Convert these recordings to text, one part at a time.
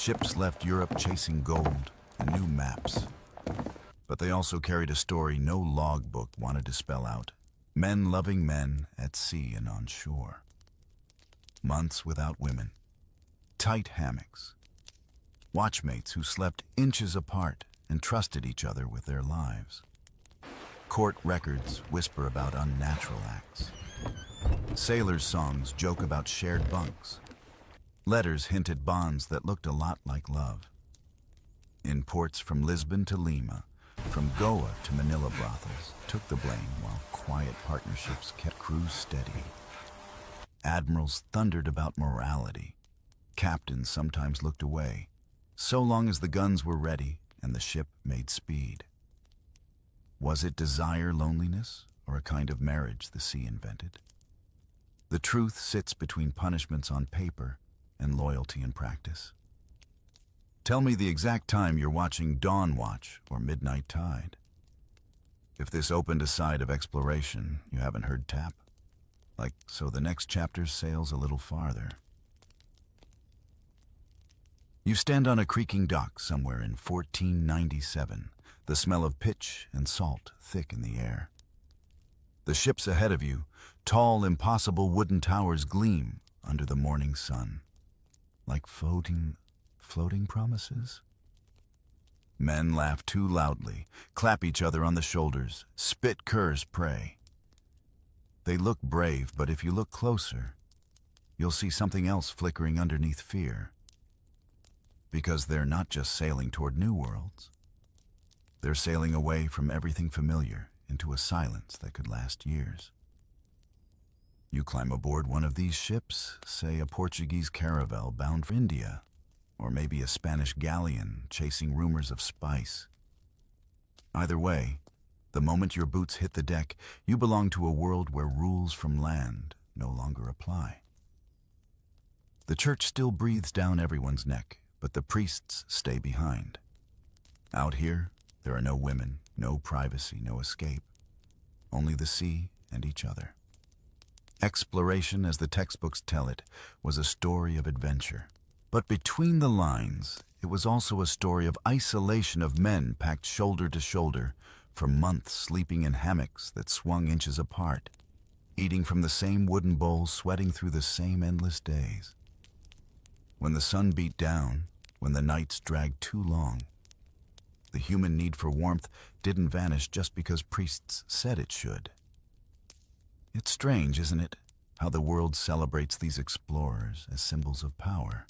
Ships left Europe chasing gold and new maps. But they also carried a story no logbook wanted to spell out. Men loving men at sea and on shore. Months without women. Tight hammocks. Watchmates who slept inches apart and trusted each other with their lives. Court records whisper about unnatural acts. Sailors' songs joke about shared bunks. Letters hint at bonds that looked a lot like love. In ports from Lisbon to Lima, from Goa to Manila, brothels took the blame while quiet partnerships kept crews steady. Admirals thundered about morality. Captains sometimes looked away, so long as the guns were ready and the ship made speed. Was it desire loneliness or a kind of marriage the sea invented? The truth sits between punishments on paper and loyalty in practice. Tell me the exact time you're watching Dawn Watch or Midnight Tide. If this opened a side of exploration you haven't heard tap, so the next chapter sails a little farther. You stand on a creaking dock somewhere in 1497, the smell of pitch and salt thick in the air. The ships ahead of you, tall, impossible wooden towers gleam under the morning sun, like floating promises. Men laugh too loudly, clap each other on the shoulders, spit curs prey. They look brave, but if you look closer, you'll see something else flickering underneath fear. Because they're not just sailing toward new worlds. They're sailing away from everything familiar into a silence that could last years. You climb aboard one of these ships, say a Portuguese caravel bound for India, or maybe a Spanish galleon chasing rumors of spice. Either way, the moment your boots hit the deck, you belong to a world where rules from land no longer apply. The church still breathes down everyone's neck, but the priests stay behind. Out here, there are no women, no privacy, no escape. Only the sea and each other. Exploration, as the textbooks tell it, was a story of adventure. But between the lines, it was also a story of isolation of men packed shoulder to shoulder, for months sleeping in hammocks that swung inches apart, eating from the same wooden bowl, sweating through the same endless days. When the sun beat down, when the nights dragged too long, the human need for warmth didn't vanish just because priests said it should. It's strange, isn't it, how the world celebrates these explorers as symbols of power,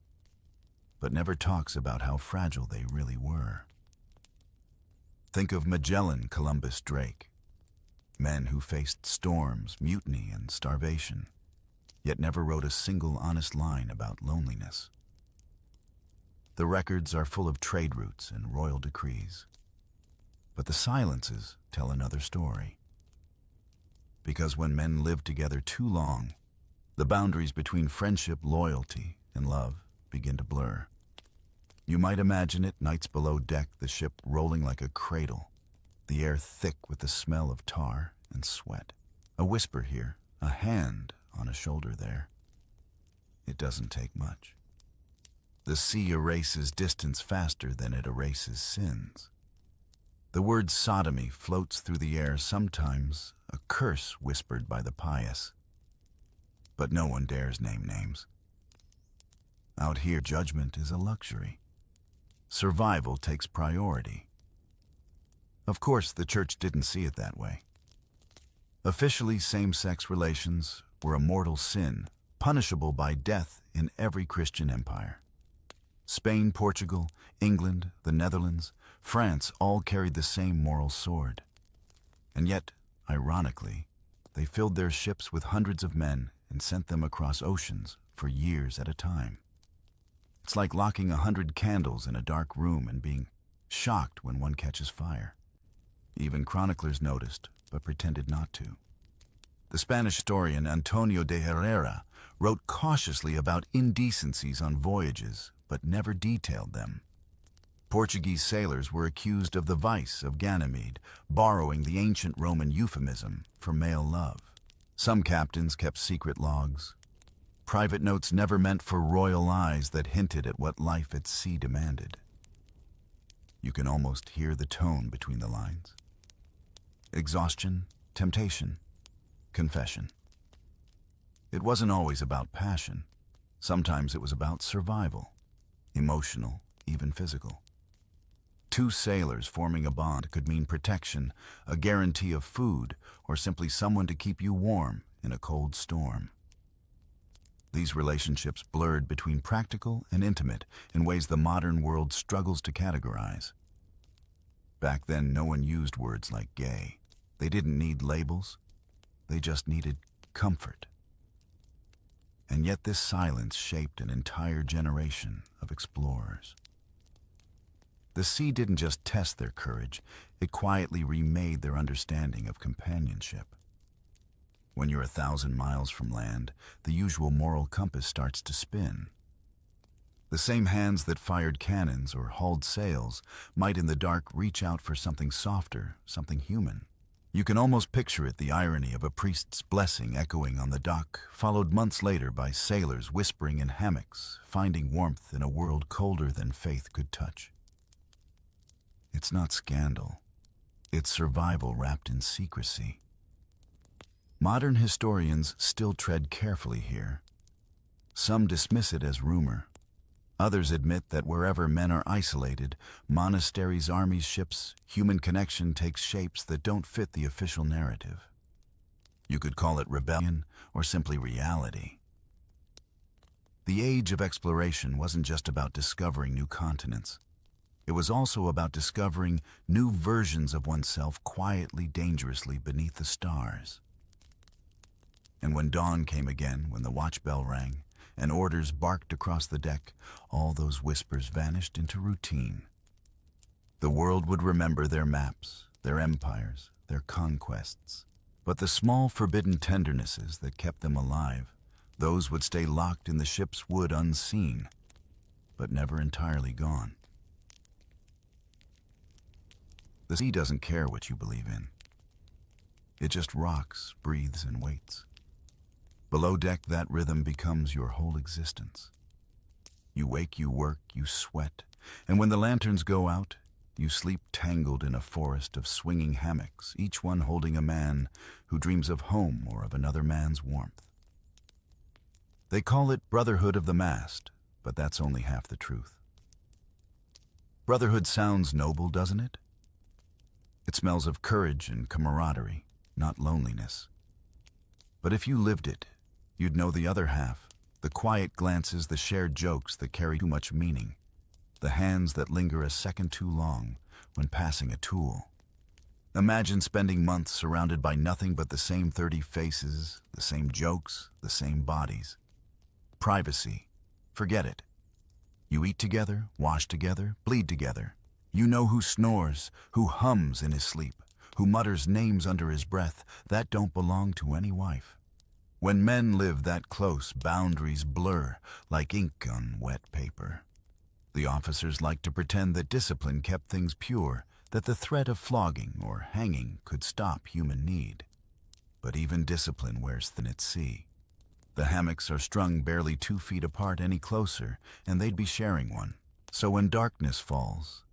but never talks about how fragile they really were. Think of Magellan, Columbus, Drake, men who faced storms, mutiny, and starvation, yet never wrote a single honest line about loneliness. The records are full of trade routes and royal decrees, but the silences tell another story. Because when men live together too long, the boundaries between friendship, loyalty, and love begin to blur. You might imagine it, nights below deck, the ship rolling like a cradle, the air thick with the smell of tar and sweat. A whisper here, a hand on a shoulder there. It doesn't take much. The sea erases distance faster than it erases sins. The word sodomy floats through the air, sometimes a curse whispered by the pious. But no one dares name names. Out here, judgment is a luxury. Survival takes priority. Of course, the church didn't see it that way. Officially, same-sex relations were a mortal sin, punishable by death in every Christian empire. Spain, Portugal, England, the Netherlands, France all carried the same moral sword. And yet, ironically, they filled their ships with hundreds of men and sent them across oceans for years at a time. It's like locking 100 candles in a dark room and being shocked when one catches fire. Even chroniclers noticed, but pretended not to. The Spanish historian Antonio de Herrera wrote cautiously about indecencies on voyages, but never detailed them. Portuguese sailors were accused of the vice of Ganymede, borrowing the ancient Roman euphemism for male love. Some captains kept secret logs. private notes never meant for royal eyes that hinted at what life at sea demanded. You can almost hear the tone between the lines. Exhaustion, temptation, confession. It wasn't always about passion. Sometimes it was about survival, emotional, even physical. Two sailors forming a bond could mean protection, a guarantee of food, or simply someone to keep you warm in a cold storm. These relationships blurred between practical and intimate in ways the modern world struggles to categorize. Back then, no one used words like gay. They didn't need labels. They just needed comfort. And yet this silence shaped an entire generation of explorers. The sea didn't just test their courage, it quietly remade their understanding of companionship. When you're 1,000 miles from land, the usual moral compass starts to spin. The same hands that fired cannons or hauled sails might in the dark reach out for something softer, something human. You can almost picture it, the irony of a priest's blessing echoing on the dock, followed months later by sailors whispering in hammocks, finding warmth in a world colder than faith could touch. It's not scandal. It's survival wrapped in secrecy. Modern historians still tread carefully here. Some dismiss it as rumor. Others admit that wherever men are isolated, monasteries, armies, ships, human connection takes shapes that don't fit the official narrative. You could call it rebellion or simply reality. The age of exploration wasn't just about discovering new continents. It was also about discovering new versions of oneself quietly, dangerously beneath the stars. And when dawn came again, when the watch bell rang, and orders barked across the deck, all those whispers vanished into routine. The world would remember their maps, their empires, their conquests. But the small forbidden tendernesses that kept them alive, those would stay locked in the ship's wood unseen, but never entirely gone. The sea doesn't care what you believe in. It just rocks, breathes, and waits. Below deck, that rhythm becomes your whole existence. You wake, you work, you sweat, and when the lanterns go out, you sleep tangled in a forest of swinging hammocks, each one holding a man who dreams of home or of another man's warmth. They call it brotherhood of the mast, but that's only half the truth. Brotherhood sounds noble, doesn't it? It smells of courage and camaraderie, not loneliness. But if you lived it, you'd know the other half, the quiet glances, the shared jokes that carry too much meaning, the hands that linger a second too long when passing a tool. Imagine spending months surrounded by nothing but the same 30 faces, the same jokes, the same bodies. Privacy, forget it. You eat together, wash together, bleed together. You know who snores, who hums in his sleep, who mutters names under his breath that don't belong to any wife. When men live that close, boundaries blur like ink on wet paper. The officers like to pretend that discipline kept things pure, that the threat of flogging or hanging could stop human need. But even discipline wears thin at sea. The hammocks are strung barely 2 feet apart any closer, and they'd be sharing one. So when darkness falls,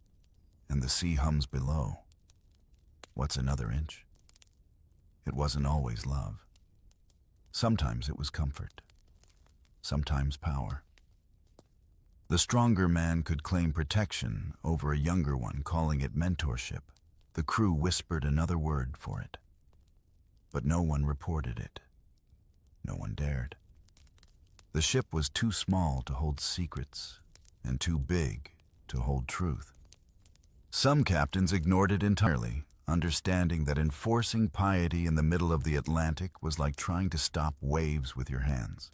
and the sea hums below, what's another inch? It wasn't always love. Sometimes it was comfort. Sometimes power. The stronger man could claim protection over a younger one, calling it mentorship. The crew whispered another word for it. But no one reported it. No one dared. The ship was too small to hold secrets, and too big to hold truth. Some captains ignored it entirely, understanding that enforcing piety in the middle of the Atlantic was like trying to stop waves with your hands.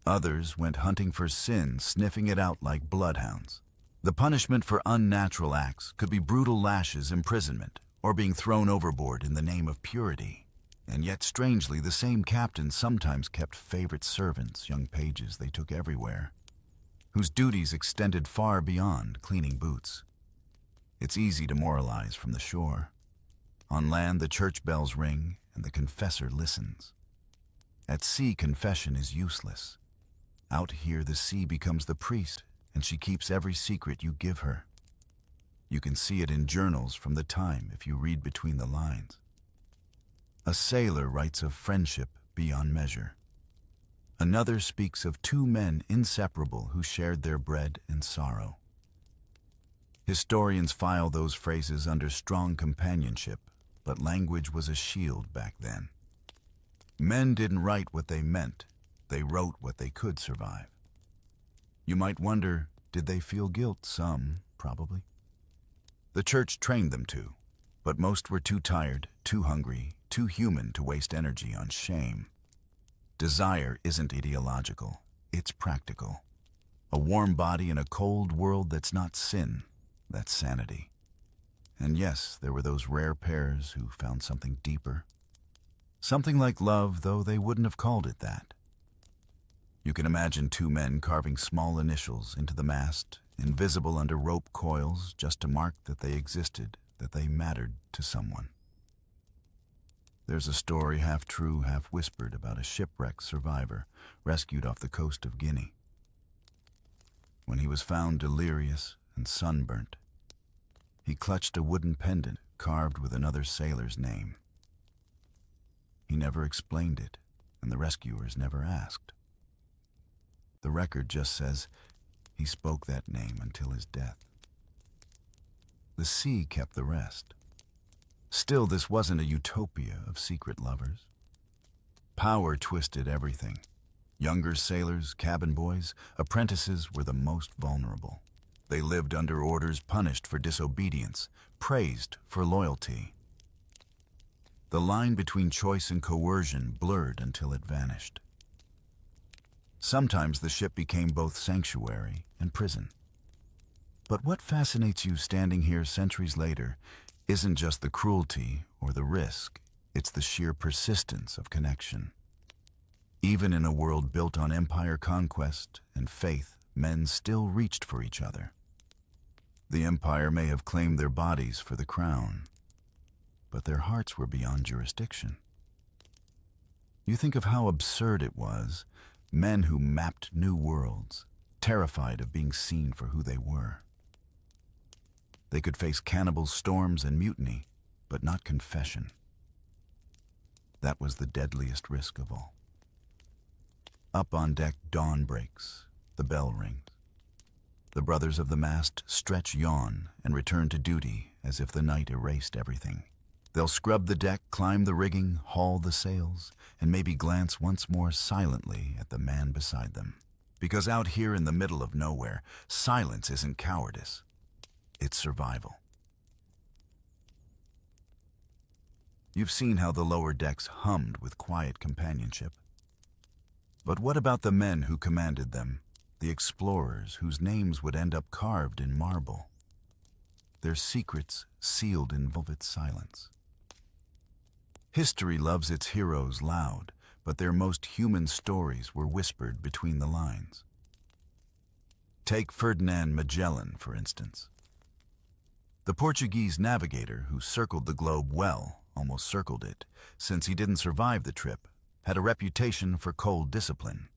Others went hunting for sin, sniffing it out like bloodhounds. The punishment for unnatural acts could be brutal lashes, imprisonment, or being thrown overboard in the name of purity. And yet, strangely, the same captains sometimes kept favorite servants, young pages they took everywhere, whose duties extended far beyond cleaning boots. It's easy to moralize from the shore. On land, the church bells ring and the confessor listens. At sea, confession is useless. Out here, the sea becomes the priest, and she keeps every secret you give her. You can see it in journals from the time if you read between the lines. A sailor writes of friendship beyond measure. Another speaks of two men inseparable who shared their bread and sorrow. Historians file those phrases under strong companionship, but language was a shield back then. Men didn't write what they meant, they wrote what they could survive. You might wonder, did they feel guilt? Some, probably. The church trained them to, but most were too tired, too hungry, too human to waste energy on shame. Desire isn't ideological, it's practical. A warm body in a cold world, that's not sin, that's sanity. And yes, there were those rare pairs who found something deeper. Something like love, though they wouldn't have called it that. You can imagine two men carving small initials into the mast, invisible under rope coils, just to mark that they existed, that they mattered to someone. There's a story, half true, half whispered, about a shipwreck survivor rescued off the coast of Guinea. When he was found delirious and sunburnt, he clutched a wooden pendant carved with another sailor's name. He never explained it, and the rescuers never asked. The record just says he spoke that name until his death. The sea kept the rest. Still, this wasn't a utopia of secret lovers. Power twisted everything. Younger sailors, cabin boys, apprentices were the most vulnerable. They lived under orders, punished for disobedience, praised for loyalty. The line between choice and coercion blurred until it vanished. Sometimes the ship became both sanctuary and prison. But what fascinates you standing here centuries later isn't just the cruelty or the risk, it's the sheer persistence of connection. Even in a world built on empire conquest and faith, men still reached for each other. The empire may have claimed their bodies for the crown, but their hearts were beyond jurisdiction. You think of how absurd it was, men who mapped new worlds, terrified of being seen for who they were. They could face cannibals, storms, and mutiny, but not confession. That was the deadliest risk of all. Up on deck, dawn breaks, the bell rings. The brothers of the mast stretch, yawn, and return to duty as if the night erased everything. They'll scrub the deck, climb the rigging, haul the sails, and maybe glance once more silently at the man beside them. Because out here in the middle of nowhere, silence isn't cowardice, it's survival. You've seen how the lower decks hummed with quiet companionship. But what about the men who commanded them, the explorers whose names would end up carved in marble? Their secrets sealed in velvet silence. History loves its heroes loud, but their most human stories were whispered between the lines. Take Ferdinand Magellan, for instance. The Portuguese navigator who circled the globe well, almost circled it, since he didn't survive the trip, had a reputation for cold discipline.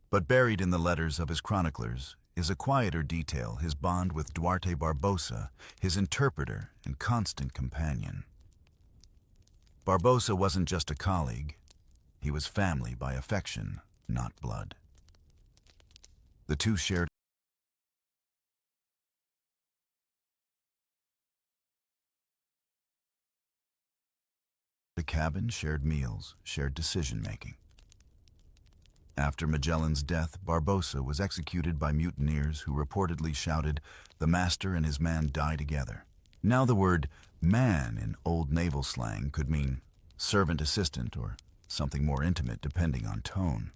But buried in the letters of his chroniclers is a quieter detail, his bond with Duarte Barbosa, his interpreter and constant companion. Barbosa wasn't just a colleague, he was family by affection, not blood. The two shared a cabin, shared meals, shared decision-making. After Magellan's death, Barbosa was executed by mutineers who reportedly shouted, "The master and his man die together." Now the word man in old naval slang could mean servant assistant or something more intimate depending on tone.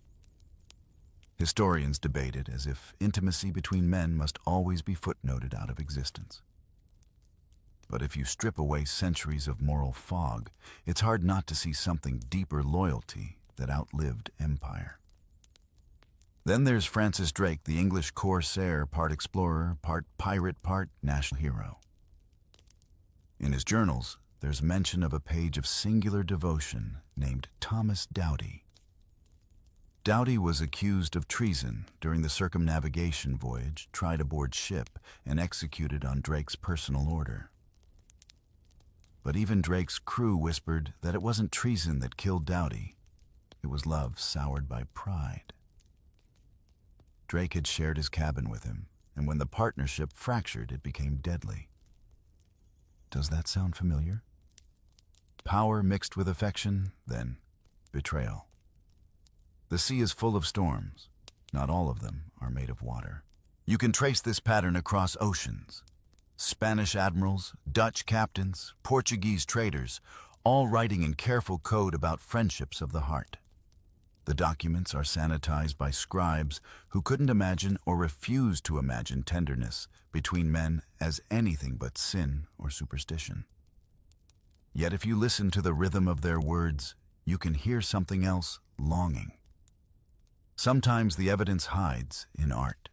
Historians debate it as if intimacy between men must always be footnoted out of existence. But if you strip away centuries of moral fog, it's hard not to see something deeper: loyalty that outlived empire. Then there's Francis Drake, the English corsair, part explorer, part pirate, part national hero. In his journals, there's mention of a page of singular devotion named Thomas Doughty, Doughty was accused of treason during the circumnavigation voyage, tried aboard ship, and executed on Drake's personal order. But even Drake's crew whispered that it wasn't treason that killed Doughty. It was love soured by pride. Drake had shared his cabin with him, and when the partnership fractured, it became deadly. Does that sound familiar? Power mixed with affection, then betrayal. The sea is full of storms. Not all of them are made of water. You can trace this pattern across oceans. Spanish admirals, Dutch captains, Portuguese traders, all writing in careful code about friendships of the heart. The documents are sanitized by scribes who couldn't imagine or refused to imagine tenderness between men as anything but sin or superstition. Yet if you listen to the rhythm of their words, you can hear something else: longing. Sometimes the evidence hides in art,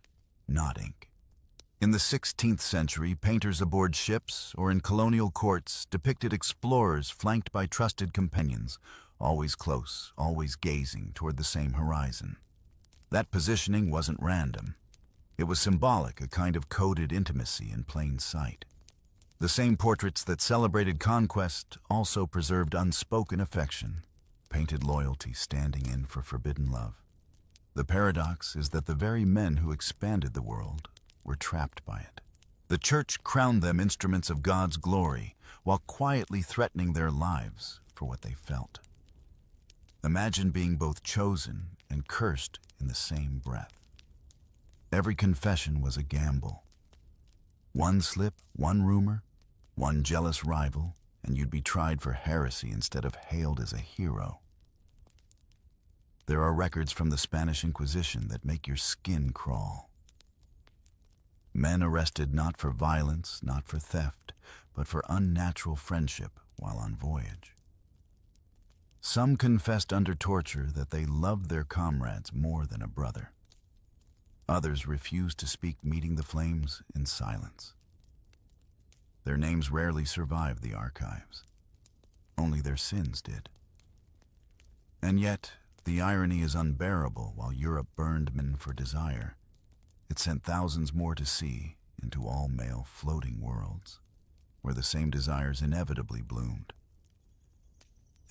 not ink. In the 16th century, painters aboard ships or in colonial courts depicted explorers flanked by trusted companions, always close, always gazing toward the same horizon. That positioning wasn't random. It was symbolic, a kind of coded intimacy in plain sight. The same portraits that celebrated conquest also preserved unspoken affection, painted loyalty standing in for forbidden love. The paradox is that the very men who expanded the world were trapped by it. The church crowned them instruments of God's glory while quietly threatening their lives for what they felt. Imagine being both chosen and cursed in the same breath. Every confession was a gamble. One slip, one rumor, one jealous rival, and you'd be tried for heresy instead of hailed as a hero. There are records from the Spanish Inquisition that make your skin crawl. Men arrested not for violence, not for theft, but for unnatural friendship while on voyage. Some confessed under torture that they loved their comrades more than a brother. Others refused to speak, meeting the flames in silence. Their names rarely survived the archives. Only their sins did. And yet, the irony is unbearable. While Europe burned men for desire, it sent thousands more to sea, into all-male floating worlds, where the same desires inevitably bloomed.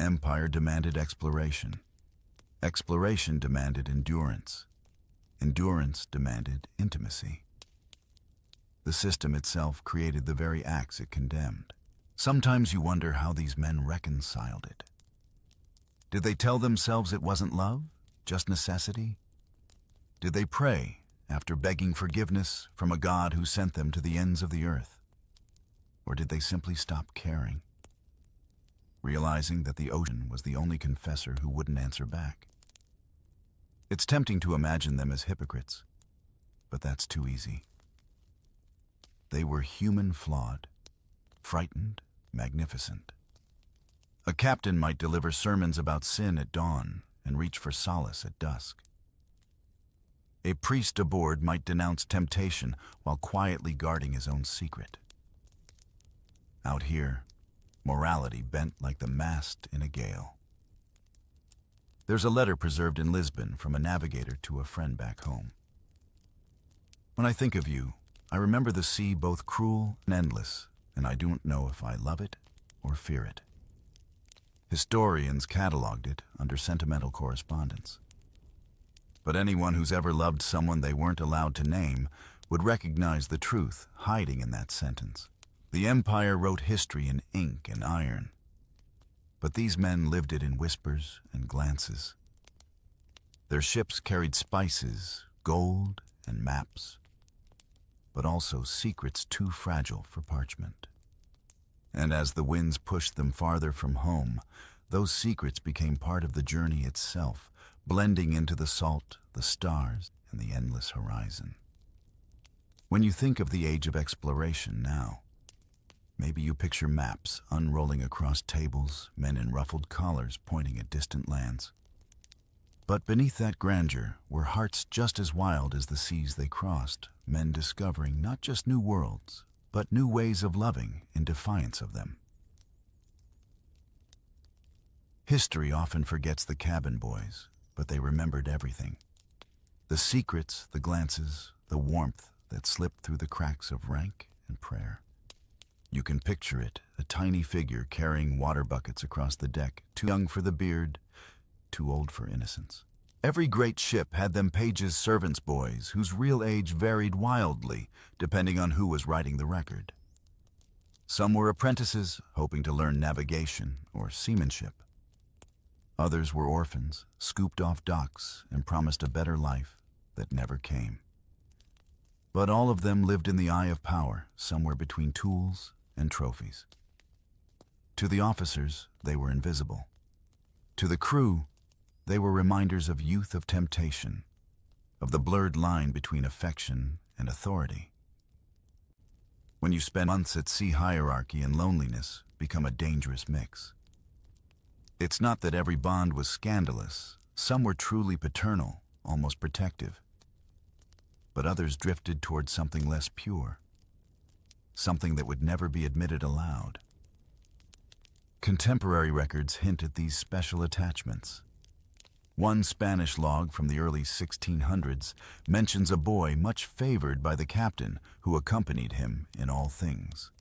Empire demanded exploration. Exploration demanded endurance. Endurance demanded intimacy. The system itself created the very acts it condemned. Sometimes you wonder how these men reconciled it. Did they tell themselves it wasn't love, just necessity? Did they pray after begging forgiveness from a God who sent them to the ends of the earth? Or did they simply stop caring, realizing that the ocean was the only confessor who wouldn't answer back? It's tempting to imagine them as hypocrites, but that's too easy. They were human, flawed, frightened, magnificent. A captain might deliver sermons about sin at dawn and reach for solace at dusk. A priest aboard might denounce temptation while quietly guarding his own secret. Out here, morality bent like the mast in a gale. There's a letter preserved in Lisbon from a navigator to a friend back home. When I think of you, I remember the sea both cruel and endless, and I don't know if I love it or fear it. Historians cataloged it under sentimental correspondence. But anyone who's ever loved someone they weren't allowed to name would recognize the truth hiding in that sentence. The Empire wrote history in ink and iron, but these men lived it in whispers and glances. Their ships carried spices, gold, and maps, but also secrets too fragile for parchment. And as the winds pushed them farther from home, those secrets became part of the journey itself, blending into the salt, the stars, and the endless horizon. When you think of the age of exploration now, maybe you picture maps unrolling across tables, men in ruffled collars pointing at distant lands. But beneath that grandeur were hearts just as wild as the seas they crossed, men discovering not just new worlds, but new ways of loving in defiance of them. History often forgets the cabin boys, but they remembered everything. The secrets, the glances, the warmth that slipped through the cracks of rank and prayer. You can picture it, a tiny figure carrying water buckets across the deck, too young for the beard, too old for innocence. Every great ship had them pages' servants' boys whose real age varied wildly depending on who was writing the record. Some were apprentices hoping to learn navigation or seamanship. Others were orphans, scooped off docks and promised a better life that never came. But all of them lived in the eye of power, somewhere between tools and trophies. To the officers, they were invisible. To the crew, they were reminders of youth, of temptation, of the blurred line between affection and authority. When you spend months at sea, hierarchy and loneliness become a dangerous mix. It's not that every bond was scandalous. Some were truly paternal, almost protective. But others drifted towards something less pure, something that would never be admitted aloud. Contemporary records hint at these special attachments. One Spanish log from the early 1600s mentions a boy much favored by the captain who accompanied him in all things.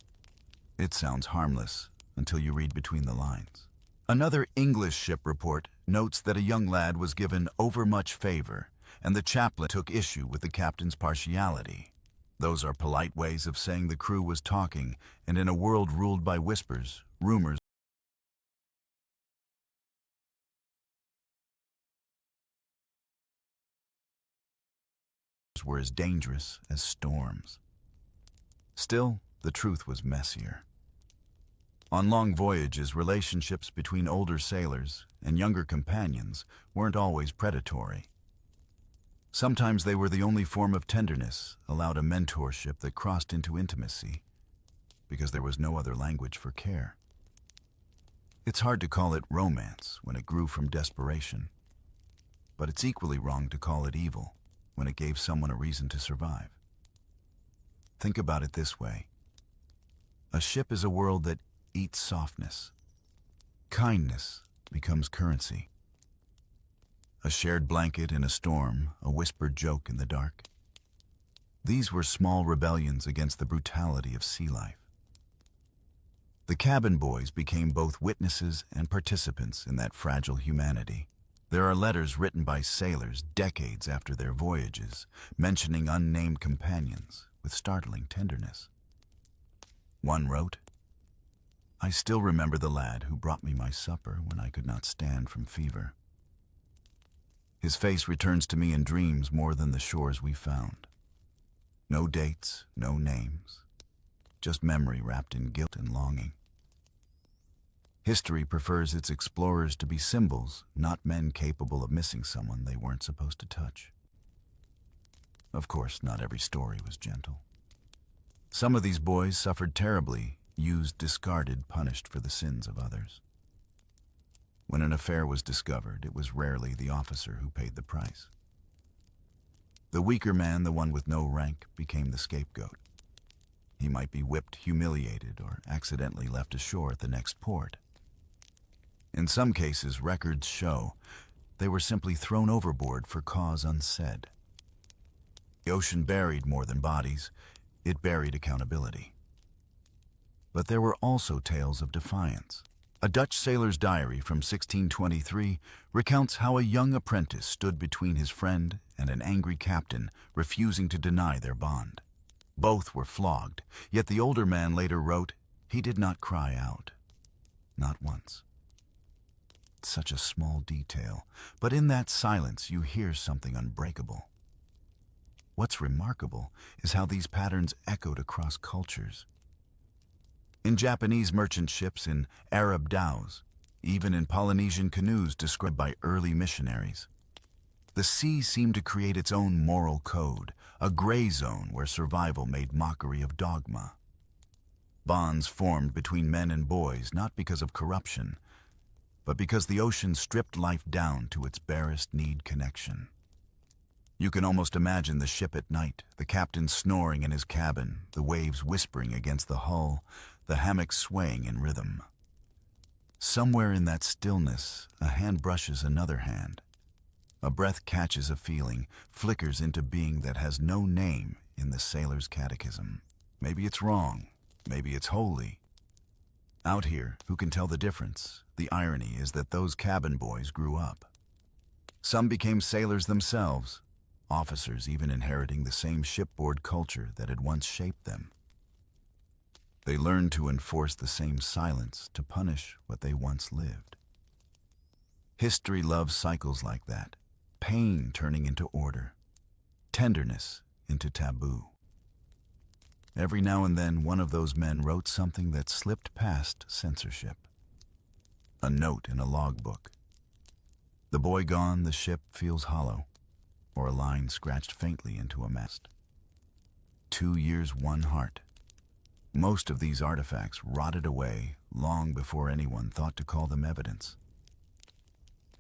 It sounds harmless until you read between the lines. Another English ship report notes that a young lad was given overmuch favor, and the chaplain took issue with the captain's partiality. Those are polite ways of saying the crew was talking, and in a world ruled by whispers, rumors were as dangerous as storms. Still, the truth was messier. On long voyages, relationships between older sailors and younger companions weren't always predatory. Sometimes they were the only form of tenderness, allowed a mentorship that crossed into intimacy, because there was no other language for care. It's hard to call it romance when it grew from desperation, but it's equally wrong to call it evil when it gave someone a reason to survive. Think about it this way. A ship is a world that eats softness. Kindness becomes currency. A shared blanket in a storm, a whispered joke in the dark. These were small rebellions against the brutality of sea life. The cabin boys became both witnesses and participants in that fragile humanity. There are letters written by sailors decades after their voyages, mentioning unnamed companions with startling tenderness. One wrote, "I still remember the lad who brought me my supper when I could not stand from fever. His face returns to me in dreams more than the shores we found. No dates, no names, just memory wrapped in guilt and longing." History prefers its explorers to be symbols, not men capable of missing someone they weren't supposed to touch. Of course, not every story was gentle. Some of these boys suffered terribly, used, discarded, punished for the sins of others. When an affair was discovered, it was rarely the officer who paid the price. The weaker man, the one with no rank, became the scapegoat. He might be whipped, humiliated, or accidentally left ashore at the next port. In some cases, records show they were simply thrown overboard for cause unsaid. The ocean buried more than bodies, it buried accountability. But there were also tales of defiance. A Dutch sailor's diary from 1623 recounts how a young apprentice stood between his friend and an angry captain, refusing to deny their bond. Both were flogged, yet the older man later wrote, "He did not cry out. Not once." Such a small detail, but in that silence you hear something unbreakable. What's remarkable is how these patterns echoed across cultures. In Japanese merchant ships, in Arab dhows, even in Polynesian canoes described by early missionaries, the sea seemed to create its own moral code, a gray zone where survival made mockery of dogma. Bonds formed between men and boys not because of corruption, but because the ocean stripped life down to its barest need connection. You can almost imagine the ship at night, the captain snoring in his cabin, the waves whispering against the hull, the hammock swaying in rhythm. Somewhere in that stillness, a hand brushes another hand, A breath catches a feeling, flickers into being that has no name in the sailor's catechism. Maybe it's wrong, maybe it's holy. Out here, who can tell the difference? The irony is that those cabin boys grew up. Some became sailors themselves, officers even inheriting the same shipboard culture that had once shaped them. They learned to enforce the same silence to punish what they once lived. History loves cycles like that, pain turning into order, tenderness into taboo. Every now and then, one of those men wrote something that slipped past censorship. A note in a logbook. The boy gone, the ship feels hollow, or a line scratched faintly into a mast. 2 years, one heart. Most of these artifacts rotted away long before anyone thought to call them evidence.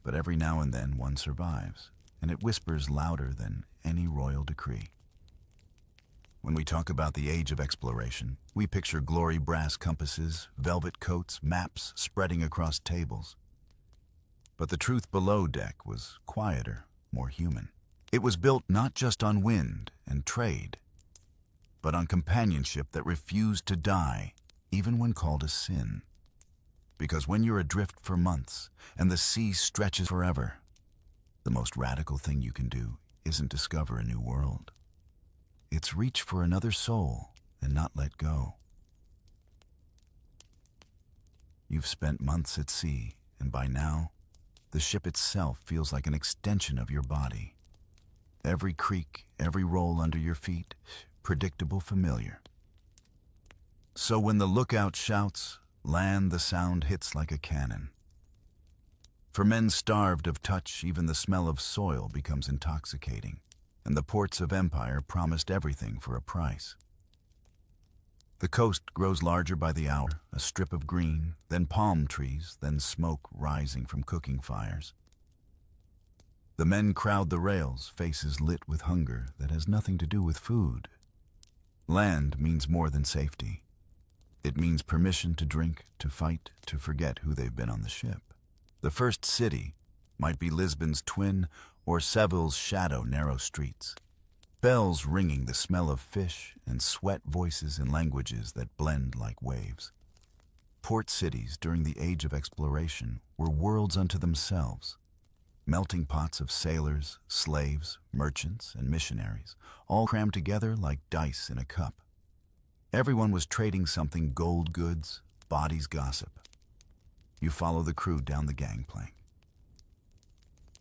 But every now and then one survives, and it whispers louder than any royal decree. When we talk about the age of exploration, we picture glory brass compasses, velvet coats, maps spreading across tables. But the truth below deck was quieter, more human. It was built not just on wind and trade, but on companionship that refused to die, even when called a sin. Because when you're adrift for months and the sea stretches forever, the most radical thing you can do isn't discover a new world. It's reach for another soul and not let go. You've spent months at sea, and by now, the ship itself feels like an extension of your body. Every creak, every roll under your feet, predictable, familiar. So when the lookout shouts, land, the sound hits like a cannon. For men starved of touch, even the smell of soil becomes intoxicating, and the ports of empire promised everything for a price. The coast grows larger by the hour, a strip of green, then palm trees, then smoke rising from cooking fires. The men crowd the rails, faces lit with hunger that has nothing to do with food. Land means more than safety. It means permission to drink, to fight, to forget who they've been on the ship. The first city might be Lisbon's twin or Seville's shadow narrow streets. Bells ringing, the smell of fish, and sweat voices in languages that blend like waves. Port cities during the age of exploration were worlds unto themselves. Melting pots of sailors, slaves, merchants, and missionaries, all crammed together like dice in a cup. Everyone was trading something: gold goods, bodies, gossip. You follow the crew down the gangplank.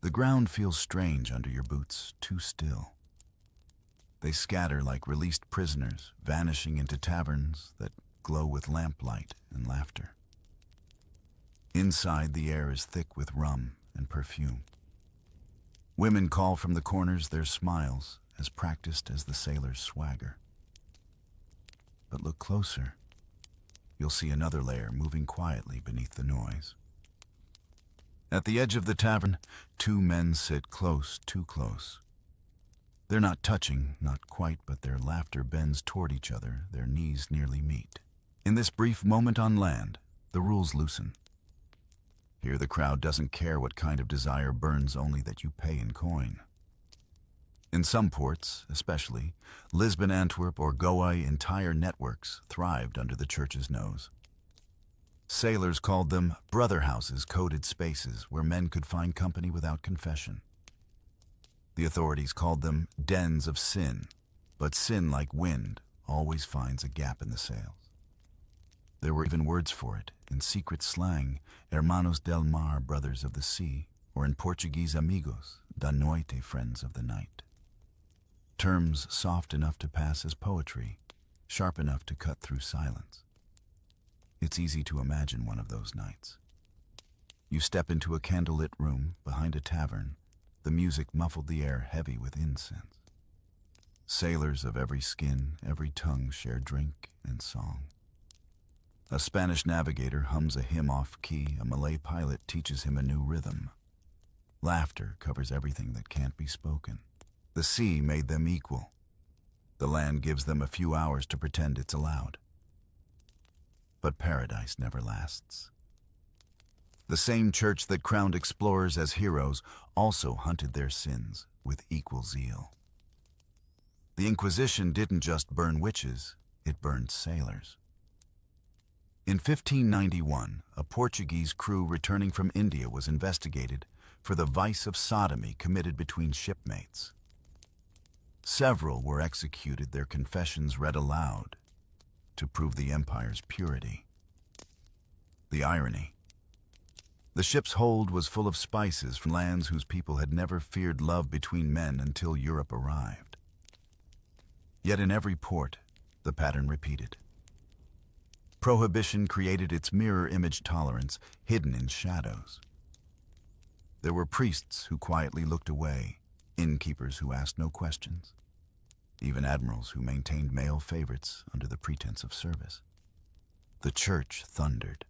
The ground feels strange under your boots, too still. They scatter like released prisoners, vanishing into taverns that glow with lamplight and laughter. Inside, the air is thick with rum and perfume. Women call from the corners, their smiles as practiced as the sailors' swagger. But look closer. You'll see another layer moving quietly beneath the noise. At the edge of the tavern, 2 men sit close, too close. They're not touching, not quite, but their laughter bends toward each other, their knees nearly meet. In this brief moment on land, the rules loosen. Here the crowd doesn't care what kind of desire burns, only that you pay in coin. In some ports, especially Lisbon, Antwerp, or Goa, entire networks thrived under the church's nose. Sailors called them brother houses, coded spaces where men could find company without confession. The authorities called them dens of sin, but sin, like wind, always finds a gap in the sails. There were even words for it, in secret slang, hermanos del mar, brothers of the sea, or in Portuguese, amigos, da noite, friends of the night. Terms soft enough to pass as poetry, sharp enough to cut through silence. It's easy to imagine one of those nights. You step into a candlelit room behind a tavern. The music muffled the air, heavy with incense. Sailors of every skin, every tongue share drink and song. A Spanish navigator hums a hymn off key. A Malay pilot teaches him a new rhythm. Laughter covers everything that can't be spoken. The sea made them equal. The land gives them a few hours to pretend it's allowed. But paradise never lasts. The same church that crowned explorers as heroes also hunted their sins with equal zeal. The Inquisition didn't just burn witches, it burned sailors. In 1591, a Portuguese crew returning from India was investigated for the vice of sodomy committed between shipmates. Several were executed, their confessions read aloud to prove the empire's purity. The irony. The ship's hold was full of spices from lands whose people had never feared love between men until Europe arrived. Yet in every port, the pattern repeated. Prohibition created its mirror image tolerance, hidden in shadows. There were priests who quietly looked away, innkeepers who asked no questions, even admirals who maintained male favorites under the pretense of service. The church thundered.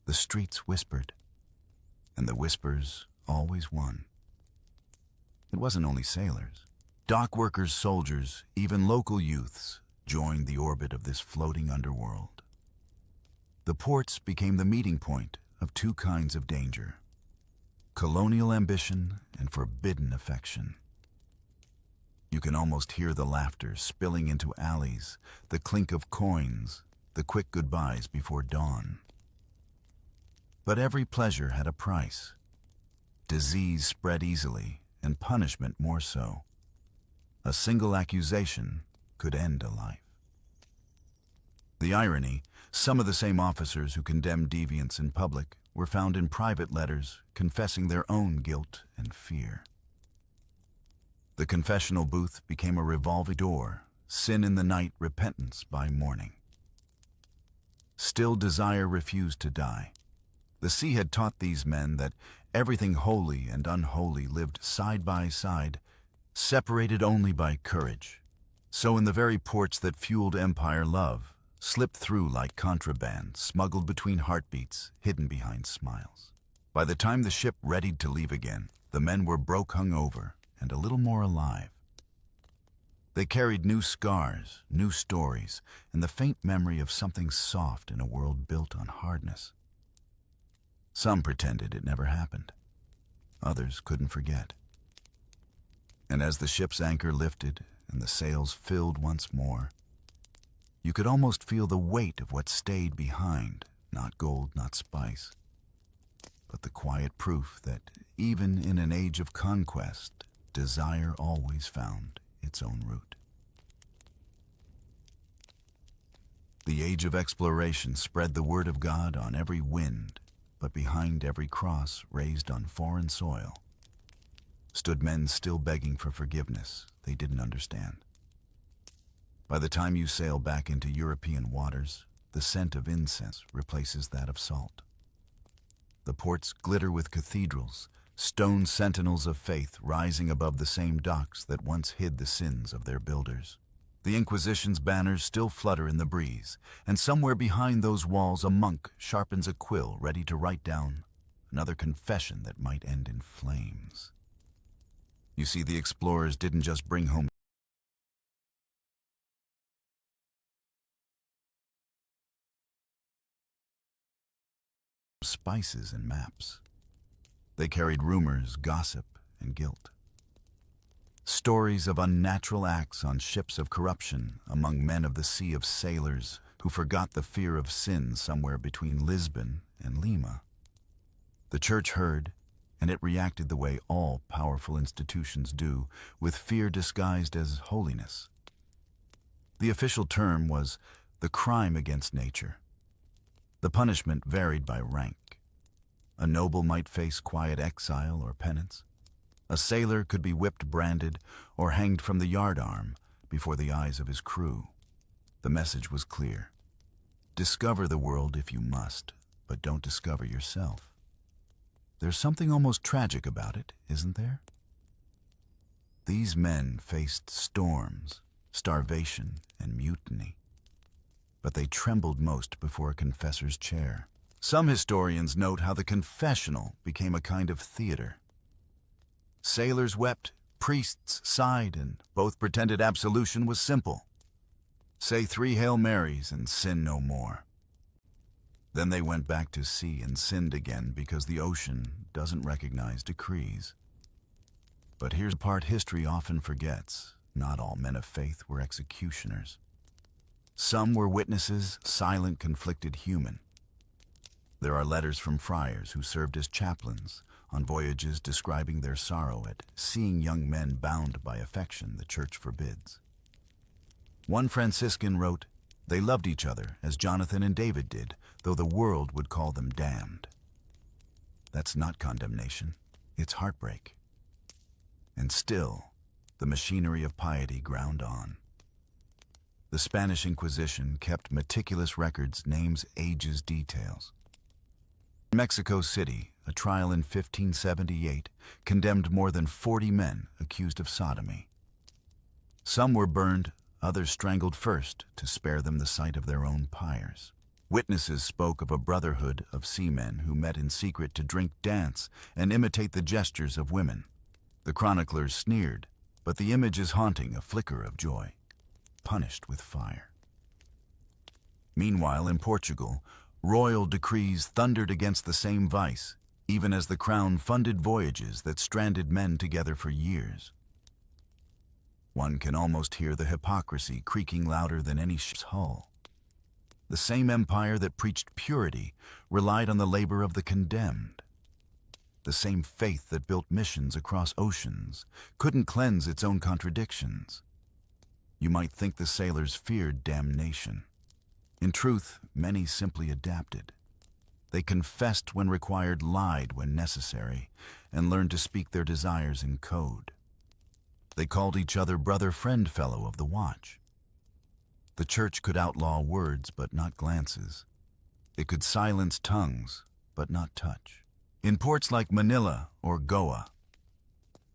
The streets whispered, and the whispers always won. It wasn't only sailors. Dock workers, soldiers, even local youths joined the orbit of this floating underworld. The ports became the meeting point of two kinds of danger: colonial ambition and forbidden affection. You can almost hear the laughter spilling into alleys, the clink of coins, the quick goodbyes before dawn. But every pleasure had a price. Disease spread easily, and punishment more so. A single accusation could end a life. The irony, some of the same officers who condemned deviance in public were found in private letters confessing their own guilt and fear. The confessional booth became a revolving door, sin in the night, repentance by morning. Still desire refused to die. The sea had taught these men that everything holy and unholy lived side by side, separated only by courage. So in the very ports that fueled empire love, slipped through like contraband, smuggled between heartbeats, hidden behind smiles. By the time the ship readied to leave again, the men were broke hungover and a little more alive. They carried new scars, new stories, and the faint memory of something soft in a world built on hardness. Some pretended it never happened. Others couldn't forget. And as the ship's anchor lifted and the sails filled once more, you could almost feel the weight of what stayed behind, not gold, not spice, but the quiet proof that even in an age of conquest, desire always found its own route. The age of exploration spread the word of God on every wind, but behind every cross raised on foreign soil stood men still begging for forgiveness they didn't understand. By the time you sail back into European waters, the scent of incense replaces that of salt. The ports glitter with cathedrals, stone sentinels of faith rising above the same docks that once hid the sins of their builders. The Inquisition's banners still flutter in the breeze, and somewhere behind those walls a monk sharpens a quill ready to write down another confession that might end in flames. You see, the explorers didn't just bring home spices and maps. They carried rumors, gossip, and guilt. Stories of unnatural acts on ships, of corruption among men of the sea, of sailors who forgot the fear of sin somewhere between Lisbon and Lima. The church heard, and it reacted the way all powerful institutions do, with fear disguised as holiness. The official term was the crime against nature. The punishment varied by rank. A noble might face quiet exile or penance. A sailor could be whipped, branded, or hanged from the yardarm before the eyes of his crew. The message was clear. Discover the world if you must, but don't discover yourself. There's something almost tragic about it, isn't there? These men faced storms, starvation, and mutiny, but they trembled most before a confessor's chair. Some historians note how the confessional became a kind of theater. Sailors wept, priests sighed, and both pretended absolution was simple. Say 3 Hail Marys and sin no more. Then they went back to sea and sinned again because the ocean doesn't recognize decrees. But here's the part history often forgets. Not all men of faith were executioners. Some were witnesses, silent, conflicted human. There are letters from friars who served as chaplains on voyages describing their sorrow at seeing young men bound by affection the church forbids. One Franciscan wrote, "They loved each other as Jonathan and David did, though the world would call them damned." That's not condemnation, it's heartbreak. And still, the machinery of piety ground on. The Spanish Inquisition kept meticulous records, names, ages, details. In Mexico City, a trial in 1578 condemned more than 40 men accused of sodomy. Some were burned, others strangled first to spare them the sight of their own pyres. Witnesses spoke of a brotherhood of seamen who met in secret to drink, dance, and imitate the gestures of women. The chroniclers sneered, but the image is haunting, a flicker of joy, punished with fire. Meanwhile, in Portugal, royal decrees thundered against the same vice, even as the crown funded voyages that stranded men together for years. One can almost hear the hypocrisy creaking louder than any ship's hull. The same empire that preached purity relied on the labor of the condemned. The same faith that built missions across oceans couldn't cleanse its own contradictions. You might think the sailors feared damnation. In truth, many simply adapted. They confessed when required, lied when necessary, and learned to speak their desires in code. They called each other brother, friend, fellow of the watch. The church could outlaw words but not glances. It could silence tongues but not touch. In ports like Manila or Goa,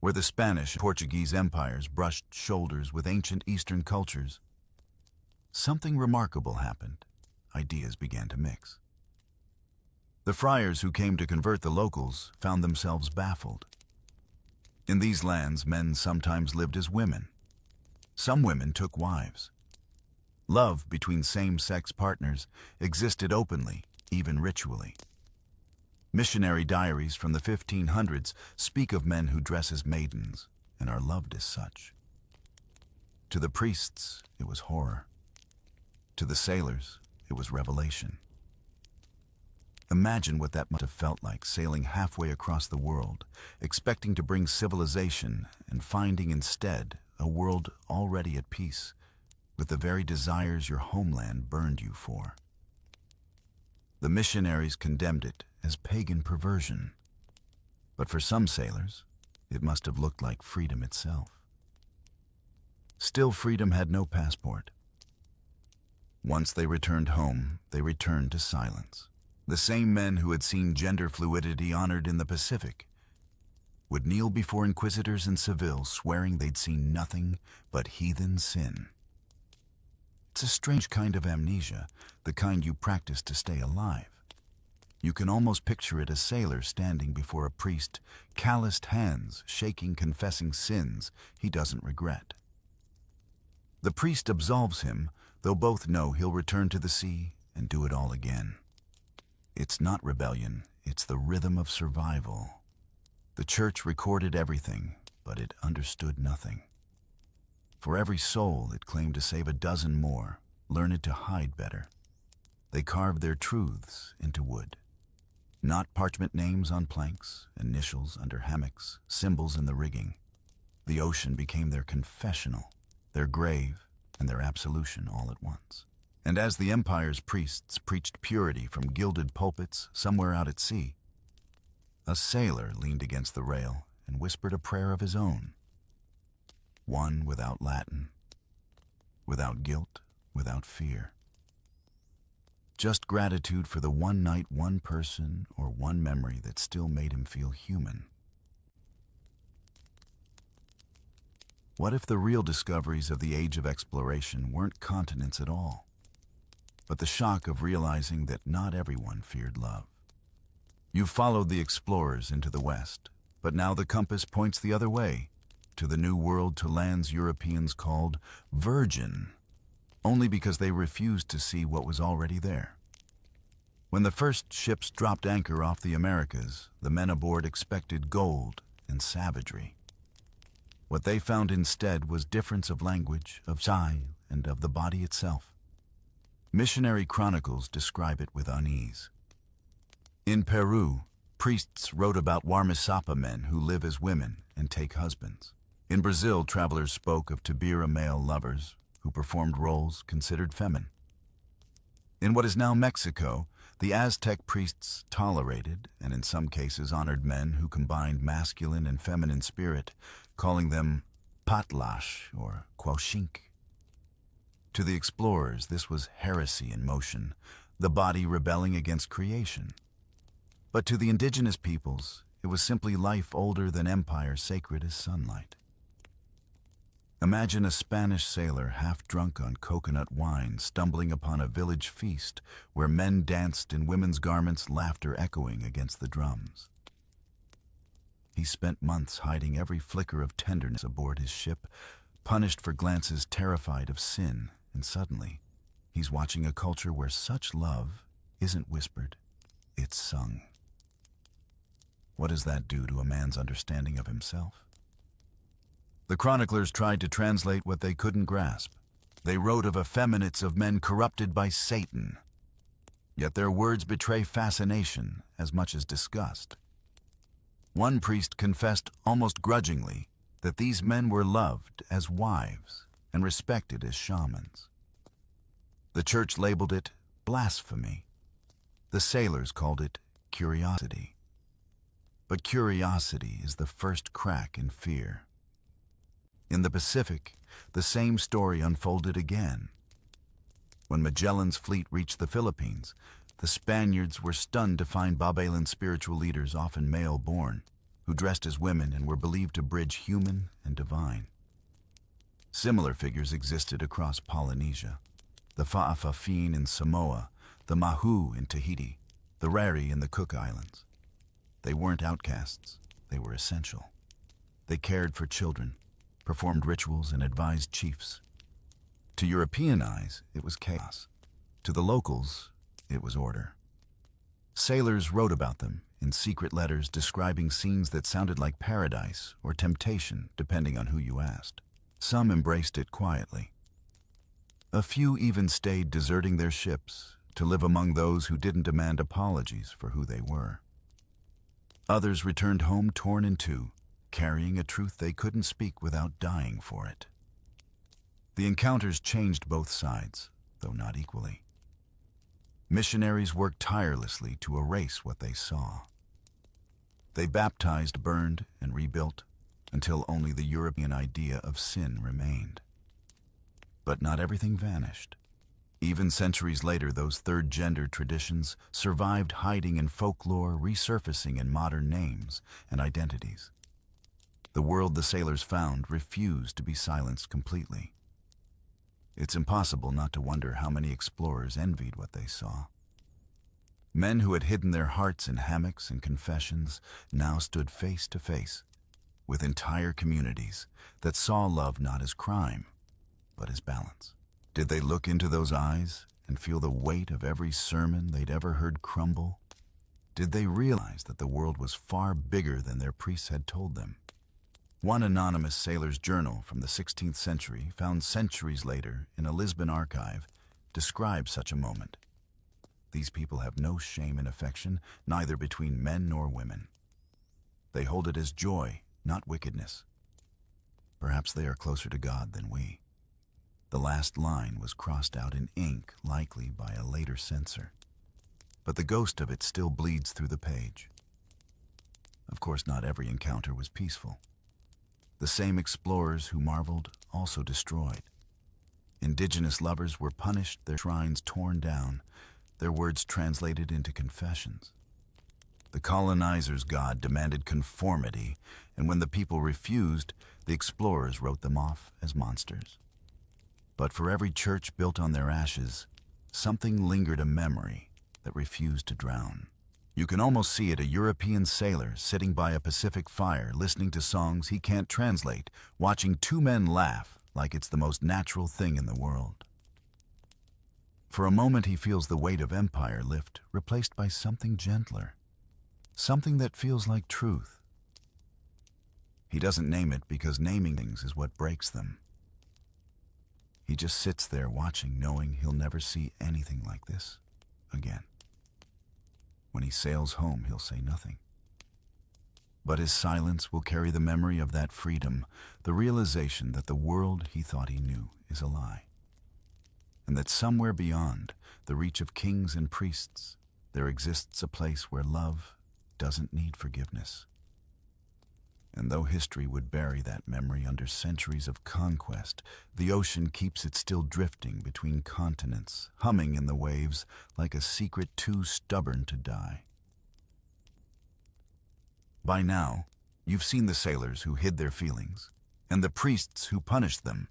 where the Spanish and Portuguese empires brushed shoulders with ancient Eastern cultures, something remarkable happened. Ideas began to mix. The friars who came to convert the locals found themselves baffled. In these lands, men sometimes lived as women. Some women took wives. Love between same-sex partners existed openly, even ritually. Missionary diaries from the 1500s speak of men who dress as maidens and are loved as such. To the priests, it was horror. To the sailors, it was revelation. Imagine what that must have felt like, sailing halfway across the world, expecting to bring civilization and finding instead a world already at peace with the very desires your homeland burned you for. The missionaries condemned it as pagan perversion, but for some sailors, it must have looked like freedom itself. Still, freedom had no passport. Once they returned home, they returned to silence. The same men who had seen gender fluidity honored in the Pacific would kneel before inquisitors in Seville, swearing they'd seen nothing but heathen sin. It's a strange kind of amnesia, the kind you practice to stay alive. You can almost picture it: a sailor standing before a priest, calloused hands, shaking, confessing sins he doesn't regret. The priest absolves him, though both know he'll return to the sea and do it all again. It's not rebellion, it's the rhythm of survival. The church recorded everything, but it understood nothing. For every soul it claimed to save a dozen more, learned to hide better. They carved their truths into wood. Not parchment names on planks, initials under hammocks, symbols in the rigging. The ocean became their confessional, their grave, and their absolution all at once. And as the empire's priests preached purity from gilded pulpits somewhere out at sea, a sailor leaned against the rail and whispered a prayer of his own. One without Latin, without guilt, without fear. Just gratitude for the one night, one person, or one memory that still made him feel human. What if the real discoveries of the age of exploration weren't continents at all, but the shock of realizing that not everyone feared love? You've followed the explorers into the West, but now the compass points the other way, to the New World, to lands Europeans called virgin, only because they refused to see what was already there. When the first ships dropped anchor off the Americas, the men aboard expected gold and savagery. What they found instead was difference of language, of style, and of the body itself. Missionary chronicles describe it with unease. In Peru, priests wrote about Warmisapa men who live as women and take husbands. In Brazil, travelers spoke of Tabira male lovers who performed roles considered feminine. In what is now Mexico, the Aztec priests tolerated, and in some cases honored men who combined masculine and feminine spirit, calling them patlash or quauxinc. To the explorers, this was heresy in motion, the body rebelling against creation. But to the indigenous peoples, it was simply life older than empire, sacred as sunlight. Imagine a Spanish sailor half drunk on coconut wine stumbling upon a village feast where men danced in women's garments, laughter echoing against the drums. He spent months hiding every flicker of tenderness aboard his ship, punished for glances terrified of sin, and suddenly, he's watching a culture where such love isn't whispered, it's sung. What does that do to a man's understanding of himself? The chroniclers tried to translate what they couldn't grasp. They wrote of effeminates of men corrupted by Satan. Yet their words betray fascination as much as disgust. One priest confessed almost grudgingly that these men were loved as wives and respected as shamans. The church labeled it blasphemy. The sailors called it curiosity. But curiosity is the first crack in fear. In the Pacific, the same story unfolded again. When Magellan's fleet reached the Philippines, the Spaniards were stunned to find Babaylan's spiritual leaders, often male-born, who dressed as women and were believed to bridge human and divine. Similar figures existed across Polynesia. The Fa'afafine in Samoa, the Mahu in Tahiti, the Rari in the Cook Islands. They weren't outcasts, they were essential. They cared for children, performed rituals, and advised chiefs. To European eyes, it was chaos. To the locals, it was order. Sailors wrote about them in secret letters describing scenes that sounded like paradise or temptation, depending on who you asked. Some embraced it quietly. A few even stayed, deserting their ships to live among those who didn't demand apologies for who they were. Others returned home torn in two, carrying a truth they couldn't speak without dying for it. The encounters changed both sides, though not equally. Missionaries worked tirelessly to erase what they saw. They baptized, burned, and rebuilt until only the European idea of sin remained. But not everything vanished. Even centuries later, those third-gender traditions survived, hiding in folklore, resurfacing in modern names and identities. The world the sailors found refused to be silenced completely. It's impossible not to wonder how many explorers envied what they saw. Men who had hidden their hearts in hammocks and confessions now stood face to face with entire communities that saw love not as crime, but as balance. Did they look into those eyes and feel the weight of every sermon they'd ever heard crumble? Did they realize that the world was far bigger than their priests had told them? One anonymous sailor's journal from the 16th century, found centuries later in a Lisbon archive, describes such a moment. These people have no shame in affection, neither between men nor women. They hold it as joy, not wickedness. Perhaps they are closer to God than we. The last line was crossed out in ink, likely by a later censor. But the ghost of it still bleeds through the page. Of course, not every encounter was peaceful. The same explorers who marveled also destroyed. Indigenous lovers were punished, their shrines torn down, their words translated into confessions. The colonizers' god demanded conformity, and when the people refused, the explorers wrote them off as monsters. But for every church built on their ashes, something lingered, a memory that refused to drown. You can almost see it, a European sailor sitting by a Pacific fire, listening to songs he can't translate, watching two men laugh like it's the most natural thing in the world. For a moment he feels the weight of empire lift, replaced by something gentler, something that feels like truth. He doesn't name it because naming things is what breaks them. He just sits there watching, knowing he'll never see anything like this again. When he sails home, he'll say nothing. But his silence will carry the memory of that freedom, the realization that the world he thought he knew is a lie. And that somewhere beyond the reach of kings and priests, there exists a place where love doesn't need forgiveness. And though history would bury that memory under centuries of conquest, the ocean keeps it still drifting between continents, humming in the waves like a secret too stubborn to die. By now, you've seen the sailors who hid their feelings, and the priests who punished them.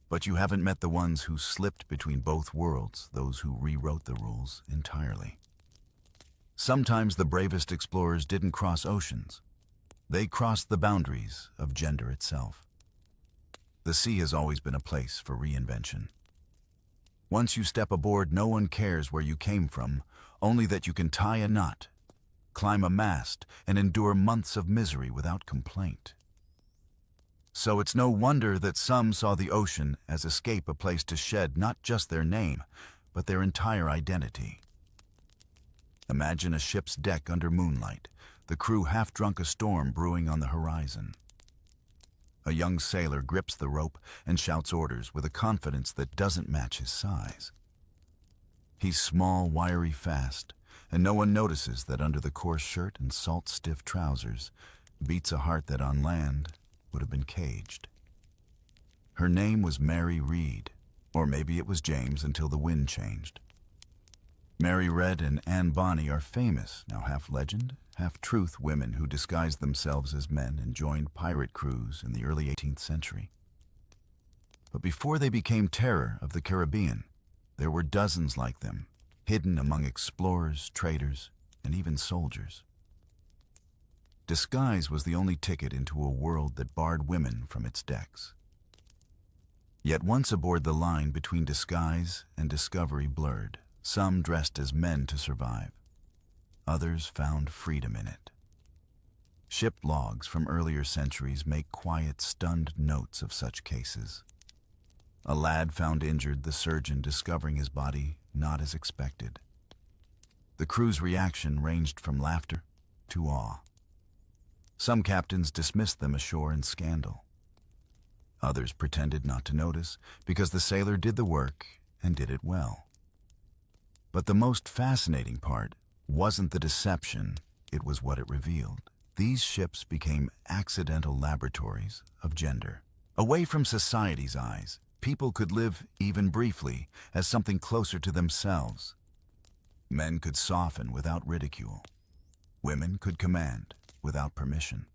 But you haven't met the ones who slipped between both worlds, those who rewrote the rules entirely. Sometimes the bravest explorers didn't cross oceans. They crossed the boundaries of gender itself. The sea has always been a place for reinvention. Once you step aboard, no one cares where you came from, only that you can tie a knot, climb a mast, and endure months of misery without complaint. So it's no wonder that some saw the ocean as escape, a place to shed not just their name, but their entire identity. Imagine a ship's deck under moonlight, the crew half drunk, a storm brewing on the horizon. A young sailor grips the rope and shouts orders with a confidence that doesn't match his size. He's small, wiry, fast, and no one notices that under the coarse shirt and salt-stiff trousers beats a heart that on land would have been caged. Her name was Mary Reed, or maybe it was James until the wind changed. Mary Red and Anne Bonny are famous, now half legend, half truth, women who disguised themselves as men and joined pirate crews in the early 18th century. But before they became terror of the Caribbean, there were dozens like them, hidden among explorers, traders, and even soldiers. Disguise was the only ticket into a world that barred women from its decks. Yet once aboard, the line between disguise and discovery blurred. Some dressed as men to survive. Others found freedom in it. Ship logs from earlier centuries make quiet, stunned notes of such cases. A lad found injured, the surgeon discovering his body not as expected. The crew's reaction ranged from laughter to awe. Some captains dismissed them ashore in scandal. Others pretended not to notice because the sailor did the work and did it well. But the most fascinating part wasn't the deception, it was what it revealed. These ships became accidental laboratories of gender. Away from society's eyes, people could live, even briefly, as something closer to themselves. Men could soften without ridicule. Women could command without permission.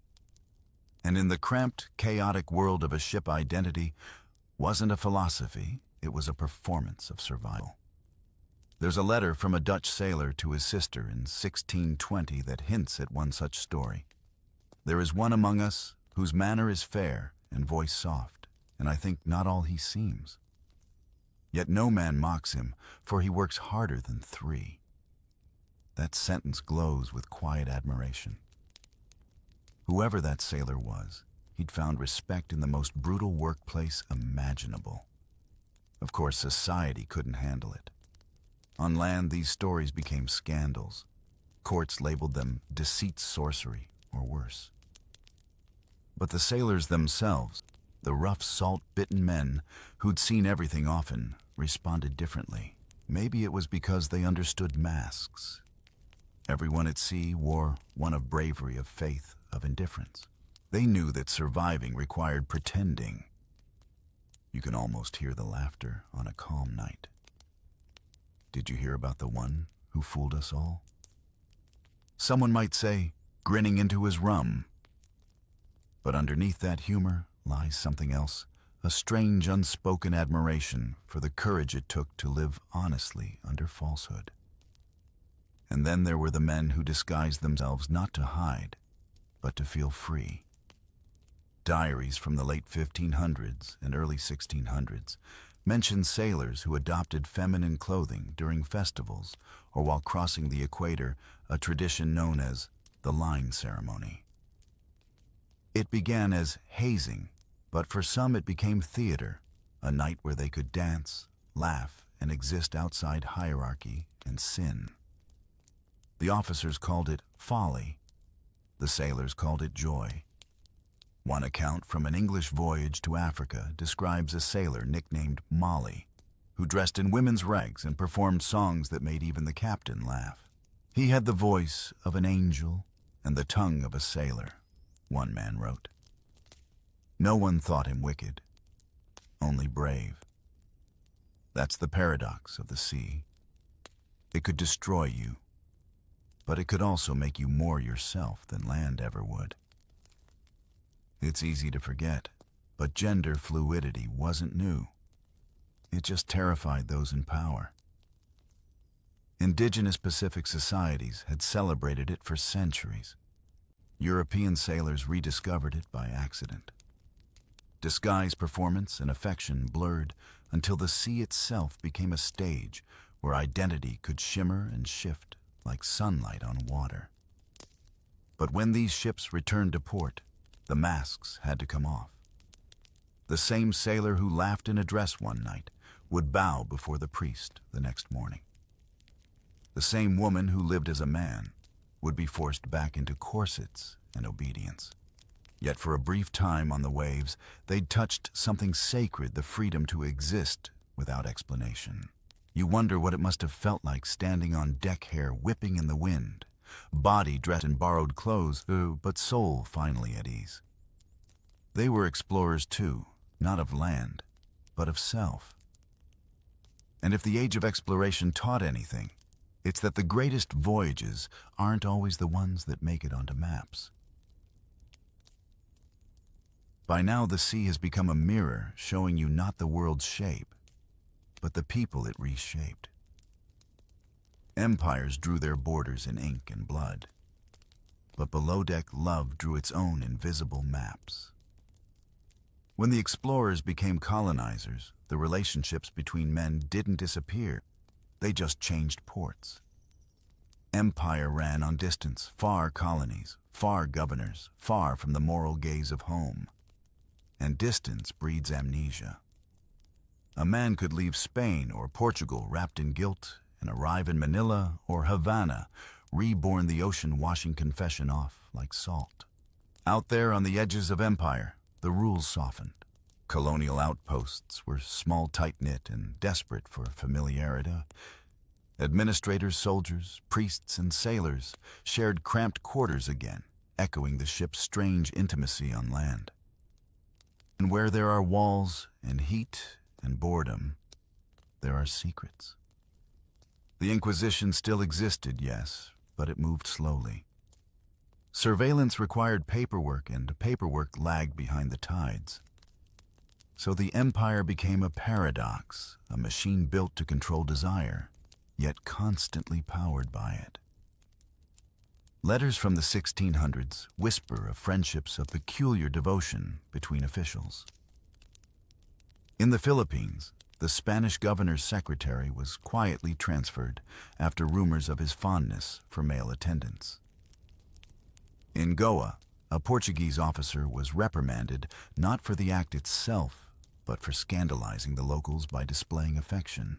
And in the cramped, chaotic world of a ship, identity wasn't a philosophy, it was a performance of survival. There's a letter from a Dutch sailor to his sister in 1620 that hints at one such story. There is one among us whose manner is fair and voice soft, and I think not all he seems. Yet no man mocks him, for he works harder than three. That sentence glows with quiet admiration. Whoever that sailor was, he'd found respect in the most brutal workplace imaginable. Of course, society couldn't handle it. On land, these stories became scandals. Courts labeled them deceit, sorcery, or worse. But the sailors themselves, the rough, salt-bitten men who'd seen everything, often responded differently. Maybe it was because they understood masks. Everyone at sea wore one of bravery, of faith, of indifference. They knew that surviving required pretending. You can almost hear the laughter on a calm night. Did you hear about the one who fooled us all? Someone might say, grinning into his rum. But underneath that humor lies something else, a strange, unspoken admiration for the courage it took to live honestly under falsehood. And then there were the men who disguised themselves not to hide, but to feel free. Diaries from the late 1500s and early 1600s mention sailors who adopted feminine clothing during festivals or while crossing the equator, a tradition known as the line ceremony. It began as hazing, but for some it became theater, a night where they could dance, laugh, and exist outside hierarchy and sin. The officers called it folly. The sailors called it joy. One account from an English voyage to Africa describes a sailor nicknamed Molly, who dressed in women's rags and performed songs that made even the captain laugh. He had the voice of an angel and the tongue of a sailor, one man wrote. No one thought him wicked, only brave. That's the paradox of the sea. It could destroy you, but it could also make you more yourself than land ever would. It's easy to forget, but gender fluidity wasn't new. It just terrified those in power. Indigenous Pacific societies had celebrated it for centuries. European sailors rediscovered it by accident. Disguise, performance, and affection blurred until the sea itself became a stage where identity could shimmer and shift like sunlight on water. But when these ships returned to port, the masks had to come off. The same sailor who laughed in a dress one night would bow before the priest the next morning. The same woman who lived as a man would be forced back into corsets and obedience. Yet for a brief time on the waves, they'd touched something sacred, the freedom to exist without explanation. You wonder what it must have felt like standing on deck, hair whipping in the wind, body dressed in borrowed clothes, but soul finally at ease. They were explorers too, not of land, but of self. And if the age of exploration taught anything, it's that the greatest voyages aren't always the ones that make it onto maps. By now, the sea has become a mirror showing you not the world's shape, but the people it reshaped. Empires drew their borders in ink and blood, but below-deck love drew its own invisible maps. When the explorers became colonizers, the relationships between men didn't disappear, they just changed ports. Empire ran on distance, far colonies, far governors, far from the moral gaze of home. And distance breeds amnesia. A man could leave Spain or Portugal wrapped in guilt and arrive in Manila or Havana, reborn the ocean-washing confession off like salt. Out there on the edges of empire, the rules softened. Colonial outposts were small, tight-knit, and desperate for familiarity. Administrators, soldiers, priests, and sailors shared cramped quarters again, echoing the ship's strange intimacy on land. And where there are walls and heat and boredom, there are secrets. The Inquisition still existed, yes, but it moved slowly. Surveillance required paperwork, and paperwork lagged behind the tides. So the empire became a paradox, a machine built to control desire, yet constantly powered by it. Letters from the 1600s whisper of friendships of peculiar devotion between officials. In the Philippines, the Spanish governor's secretary was quietly transferred after rumors of his fondness for male attendants. In Goa, a Portuguese officer was reprimanded not for the act itself, but for scandalizing the locals by displaying affection.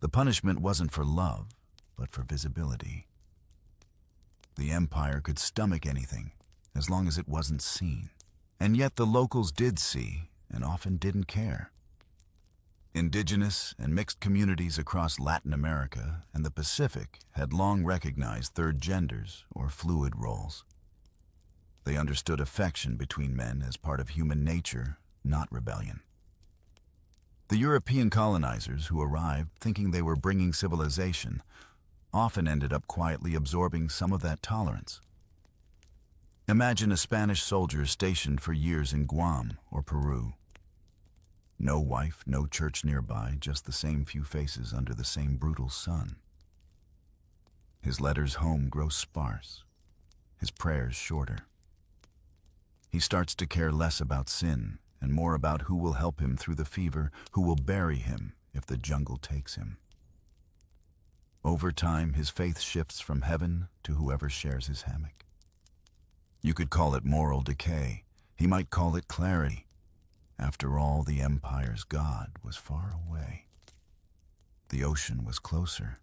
The punishment wasn't for love, but for visibility. The empire could stomach anything, as long as it wasn't seen. And yet the locals did see, and often didn't care. Indigenous and mixed communities across Latin America and the Pacific had long recognized third genders or fluid roles. They understood affection between men as part of human nature, not rebellion. The European colonizers who arrived thinking they were bringing civilization often ended up quietly absorbing some of that tolerance. Imagine a Spanish soldier stationed for years in Guam or Peru. No wife, no church nearby, just the same few faces under the same brutal sun. His letters home grow sparse, his prayers shorter. He starts to care less about sin and more about who will help him through the fever, who will bury him if the jungle takes him. Over time, his faith shifts from heaven to whoever shares his hammock. You could call it moral decay. He might call it clarity. After all, the empire's God was far away. The ocean was closer,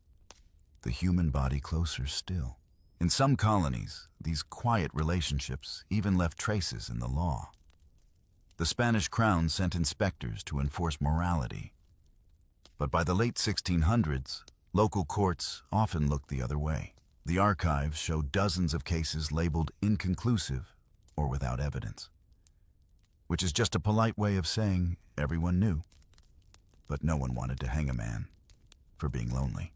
the human body closer still. In some colonies, these quiet relationships even left traces in the law. The Spanish crown sent inspectors to enforce morality. But by the late 1600s, local courts often looked the other way. The archives show dozens of cases labeled inconclusive or without evidence, which is just a polite way of saying everyone knew, but no one wanted to hang a man for being lonely.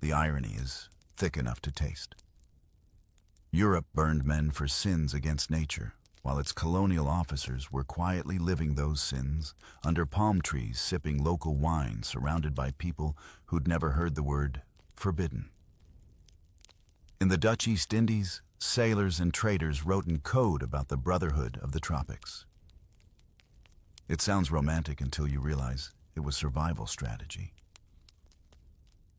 The irony is thick enough to taste. Europe burned men for sins against nature, while its colonial officers were quietly living those sins under palm trees, sipping local wine, surrounded by people who'd never heard the word forbidden. In the Dutch East Indies, sailors and traders wrote in code about the brotherhood of the tropics. It sounds romantic until you realize it was survival strategy.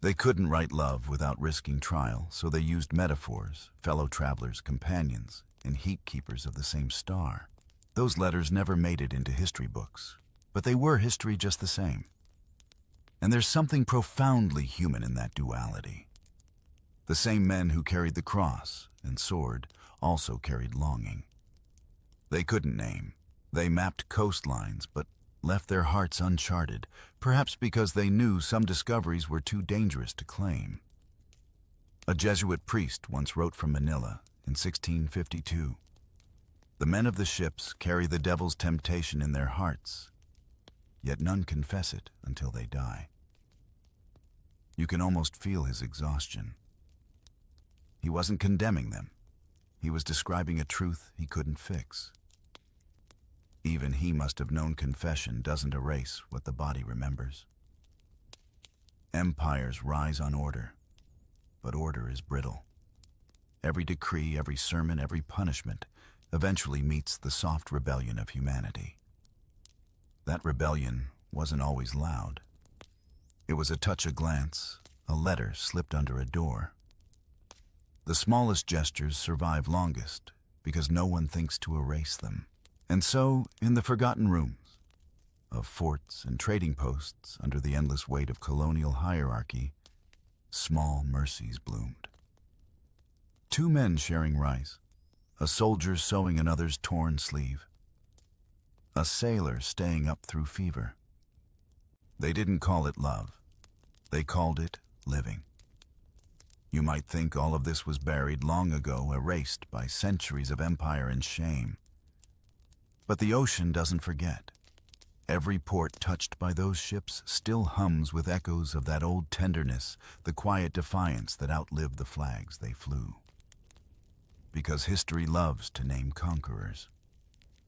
They couldn't write love without risking trial, so they used metaphors, fellow travelers, companions, and heat keepers of the same star. Those letters never made it into history books, but they were history just the same. And there's something profoundly human in that duality. The same men who carried the cross and sword also carried longing. They couldn't name. They mapped coastlines, but left their hearts uncharted, perhaps because they knew some discoveries were too dangerous to claim. A Jesuit priest once wrote from Manila in 1652, "The men of the ships carry the devil's temptation in their hearts, yet none confess it until they die." You can almost feel his exhaustion. He wasn't condemning them. He was describing a truth he couldn't fix. Even he must have known confession doesn't erase what the body remembers. Empires rise on order, but order is brittle. Every decree, every sermon, every punishment eventually meets the soft rebellion of humanity. That rebellion wasn't always loud. It was a touch, a glance, a letter slipped under a door. The smallest gestures survive longest because no one thinks to erase them. And so, in the forgotten rooms of forts and trading posts under the endless weight of colonial hierarchy, small mercies bloomed. Two men sharing rice, a soldier sewing another's torn sleeve, a sailor staying up through fever. They didn't call it love. They called it living. You might think all of this was buried long ago, erased by centuries of empire and shame. But the ocean doesn't forget. Every port touched by those ships still hums with echoes of that old tenderness, the quiet defiance that outlived the flags they flew. Because history loves to name conquerors.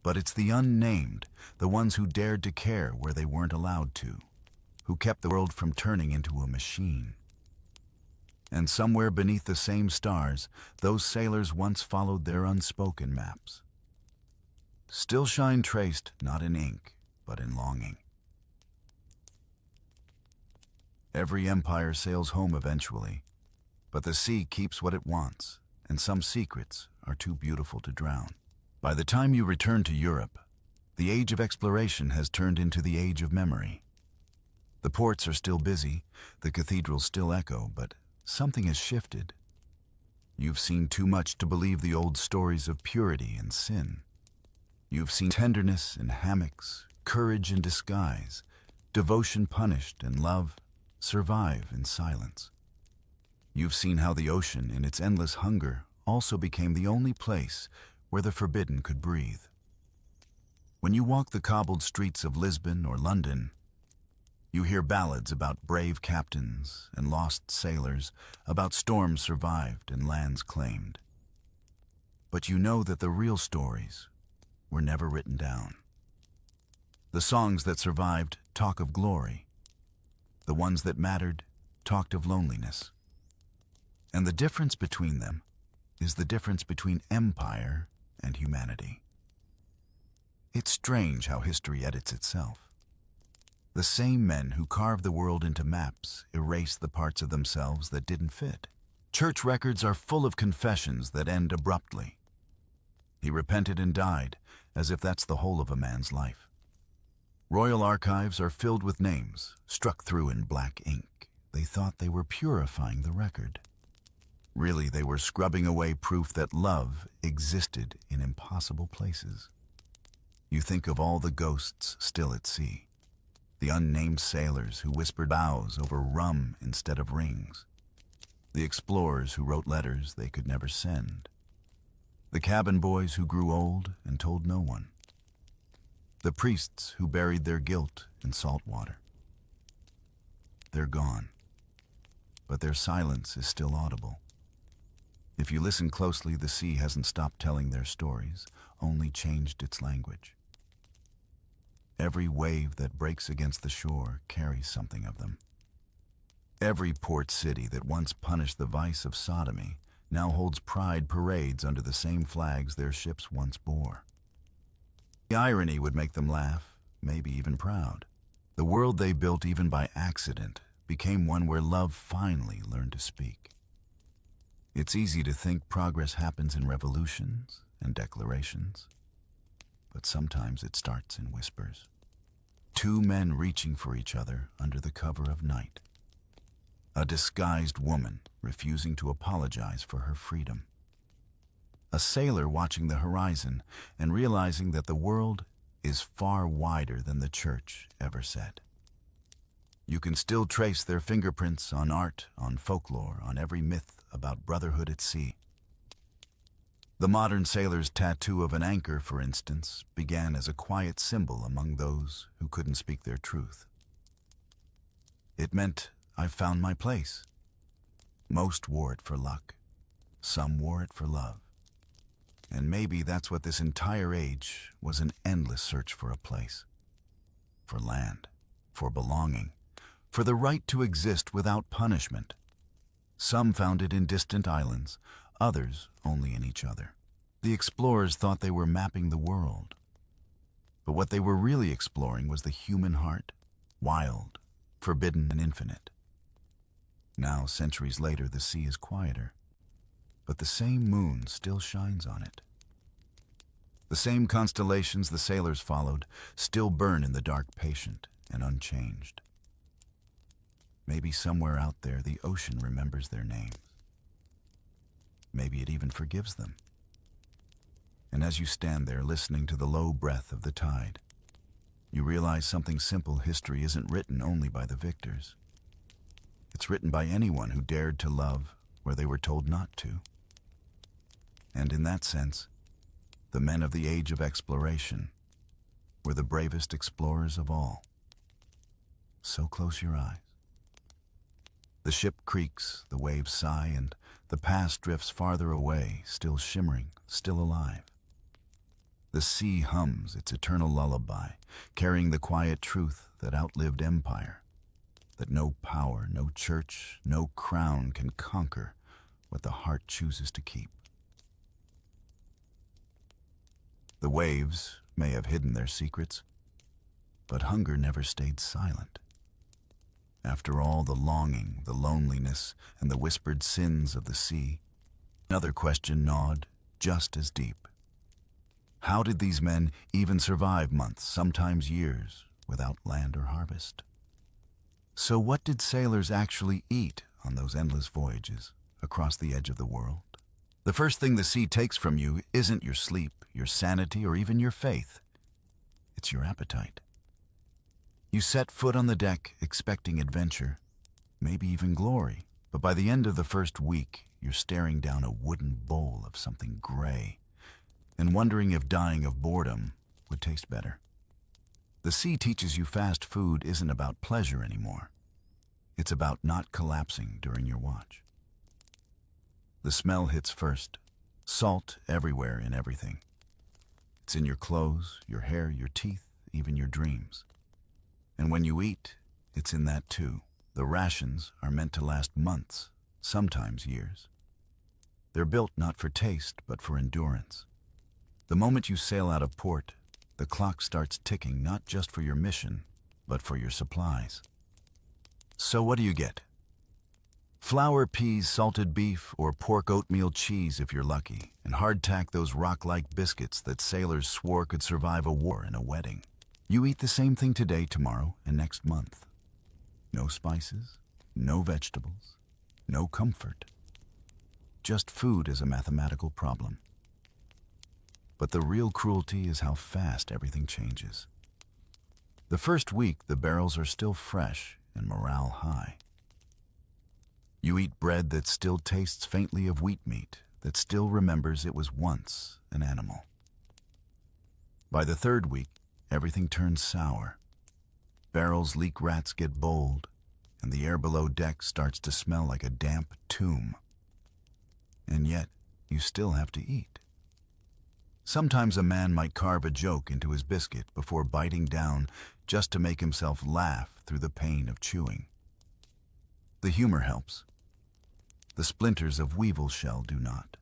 But it's the unnamed, the ones who dared to care where they weren't allowed to, who kept the world from turning into a machine. And somewhere beneath the same stars, those sailors once followed their unspoken maps. Still shine traced not in ink, but in longing. Every empire sails home eventually, but the sea keeps what it wants, and some secrets are too beautiful to drown. By the time you return to Europe, the age of exploration has turned into the age of memory. The ports are still busy, the cathedrals still echo, but something has shifted. You've seen too much to believe the old stories of purity and sin. You've seen tenderness in hammocks, courage in disguise, devotion punished, and love survive in silence. You've seen how the ocean, in its endless hunger, also became the only place where the forbidden could breathe. When you walk the cobbled streets of Lisbon or London, you hear ballads about brave captains and lost sailors, about storms survived and lands claimed. But you know that the real stories were never written down. The songs that survived talk of glory. The ones that mattered talked of loneliness. And the difference between them is the difference between empire and humanity. It's strange how history edits itself. The same men who carved the world into maps erase the parts of themselves that didn't fit. Church records are full of confessions that end abruptly. He repented and died, as if that's the whole of a man's life. Royal archives are filled with names, struck through in black ink. They thought they were purifying the record. Really, they were scrubbing away proof that love existed in impossible places. You think of all the ghosts still at sea, the unnamed sailors who whispered vows over rum instead of rings, the explorers who wrote letters they could never send, the cabin boys who grew old and told no one, the priests who buried their guilt in salt water. They're gone, but their silence is still audible. If you listen closely, the sea hasn't stopped telling their stories, only changed its language. Every wave that breaks against the shore carries something of them. Every port city that once punished the vice of sodomy now holds pride parades under the same flags their ships once bore. The irony would make them laugh, maybe even proud. The world they built even by accident became one where love finally learned to speak. It's easy to think progress happens in revolutions and declarations, but sometimes it starts in whispers. Two men reaching for each other under the cover of night. A disguised woman refusing to apologize for her freedom. A sailor watching the horizon and realizing that the world is far wider than the church ever said. You can still trace their fingerprints on art, on folklore, on every myth about brotherhood at sea. The modern sailor's tattoo of an anchor, for instance, began as a quiet symbol among those who couldn't speak their truth. It meant, "I've found my place." Most wore it for luck. Some wore it for love. And maybe that's what this entire age was, an endless search for a place. For land. For belonging. For the right to exist without punishment. Some found it in distant islands, others only in each other. The explorers thought they were mapping the world. But what they were really exploring was the human heart, wild, forbidden, and infinite. Now, centuries later, the sea is quieter, but the same moon still shines on it. The same constellations the sailors followed still burn in the dark, patient and unchanged. Maybe somewhere out there the ocean remembers their names. Maybe it even forgives them. And as you stand there listening to the low breath of the tide, you realize something simple: history isn't written only by the victors. It's written by anyone who dared to love where they were told not to. And in that sense, the men of the age of exploration were the bravest explorers of all. So close your eyes. The ship creaks, the waves sigh, and the past drifts farther away, still shimmering, still alive. The sea hums its eternal lullaby, carrying the quiet truth that outlived empire, that no power, no church, no crown can conquer what the heart chooses to keep. The waves may have hidden their secrets, but hunger never stayed silent. After all the longing, the loneliness, and the whispered sins of the sea, another question gnawed just as deep. How did these men even survive months, sometimes years, without land or harvest? So what did sailors actually eat on those endless voyages across the edge of the world? The first thing the sea takes from you isn't your sleep, your sanity, or even your faith. It's your appetite. You set foot on the deck expecting adventure, maybe even glory, but by the end of the first week, you're staring down a wooden bowl of something gray and wondering if dying of boredom would taste better. The sea teaches you fast food isn't about pleasure anymore. It's about not collapsing during your watch. The smell hits first, salt everywhere in everything. It's in your clothes, your hair, your teeth, even your dreams. And when you eat, it's in that too. The rations are meant to last months, sometimes years. They're built not for taste, but for endurance. The moment you sail out of port, the clock starts ticking not just for your mission, but for your supplies. So what do you get? Flour, peas, salted beef, or pork oatmeal cheese if you're lucky, and hardtack those rock-like biscuits that sailors swore could survive a war and a wedding. You eat the same thing today, tomorrow, and next month. No spices, no vegetables, no comfort. Just food is a mathematical problem. But the real cruelty is how fast everything changes. The first week, the barrels are still fresh and morale high. You eat bread that still tastes faintly of wheat meat, that still remembers it was once an animal. By the third week, everything turns sour. Barrels leak, rats get bold, and the air below deck starts to smell like a damp tomb. And yet, you still have to eat. Sometimes a man might carve a joke into his biscuit before biting down just to make himself laugh through the pain of chewing. The humor helps. The splinters of weevil shell do not.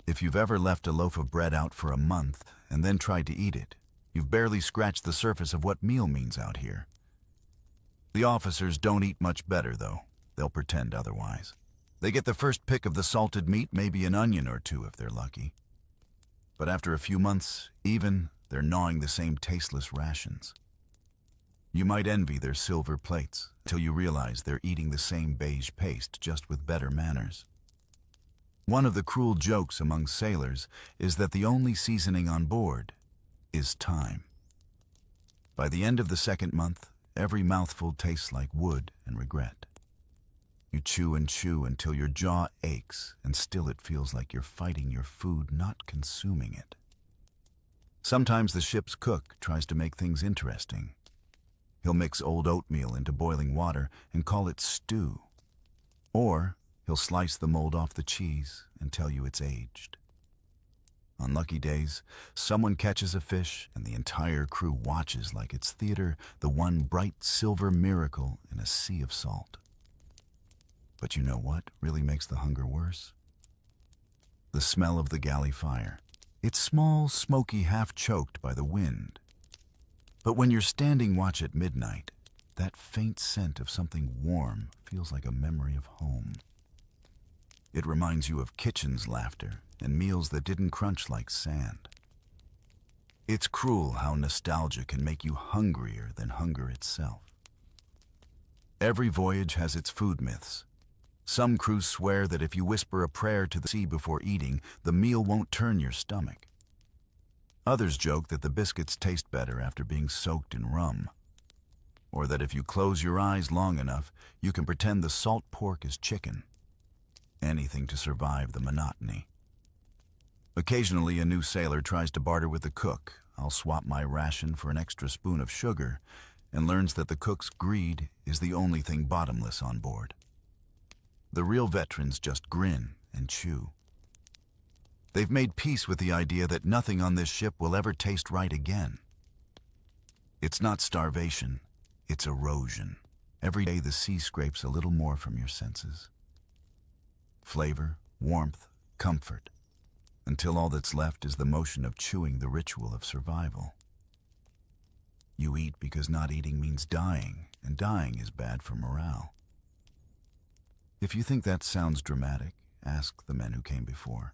If you've ever left a loaf of bread out for a month and then tried to eat it, you've barely scratched the surface of what meal means out here. The officers don't eat much better, though. They'll pretend otherwise. They get the first pick of the salted meat, maybe an onion or two if they're lucky. But after a few months, they're gnawing the same tasteless rations. You might envy their silver plates until you realize they're eating the same beige paste, just with better manners. One of the cruel jokes among sailors is that the only seasoning on board is time. By the end of the second month, every mouthful tastes like wood and regret. You chew and chew until your jaw aches, and still it feels like you're fighting your food, not consuming it. Sometimes the ship's cook tries to make things interesting. He'll mix old oatmeal into boiling water and call it stew. Or he'll slice the mold off the cheese and tell you it's aged. On lucky days, someone catches a fish and the entire crew watches like it's theater, the one bright silver miracle in a sea of salt. But you know what really makes the hunger worse? The smell of the galley fire. It's small, smoky, half-choked by the wind. But when you're standing watch at midnight, that faint scent of something warm feels like a memory of home. It reminds you of kitchen's laughter and meals that didn't crunch like sand. It's cruel how nostalgia can make you hungrier than hunger itself. Every voyage has its food myths. Some crews swear that if you whisper a prayer to the sea before eating, the meal won't turn your stomach. Others joke that the biscuits taste better after being soaked in rum, or that if you close your eyes long enough, you can pretend the salt pork is chicken. Anything to survive the monotony. Occasionally, a new sailor tries to barter with the cook. I'll swap my ration for an extra spoon of sugar, and learns that the cook's greed is the only thing bottomless on board. The real veterans just grin and chew. They've made peace with the idea that nothing on this ship will ever taste right again. It's not starvation, it's erosion. Every day the sea scrapes a little more from your senses. Flavor, warmth, comfort, until all that's left is the motion of chewing, the ritual of survival. You eat because not eating means dying, and dying is bad for morale. If you think that sounds dramatic, ask the men who came before.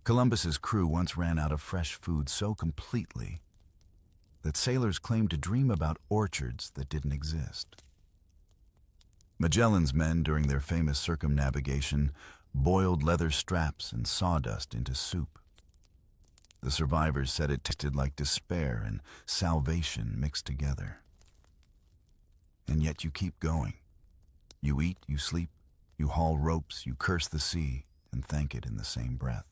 Columbus's crew once ran out of fresh food so completely that sailors claimed to dream about orchards that didn't exist. Magellan's men, during their famous circumnavigation, boiled leather straps and sawdust into soup. The survivors said it tasted like despair and salvation mixed together. And yet you keep going. You eat, you sleep, you haul ropes, you curse the sea, and thank it in the same breath.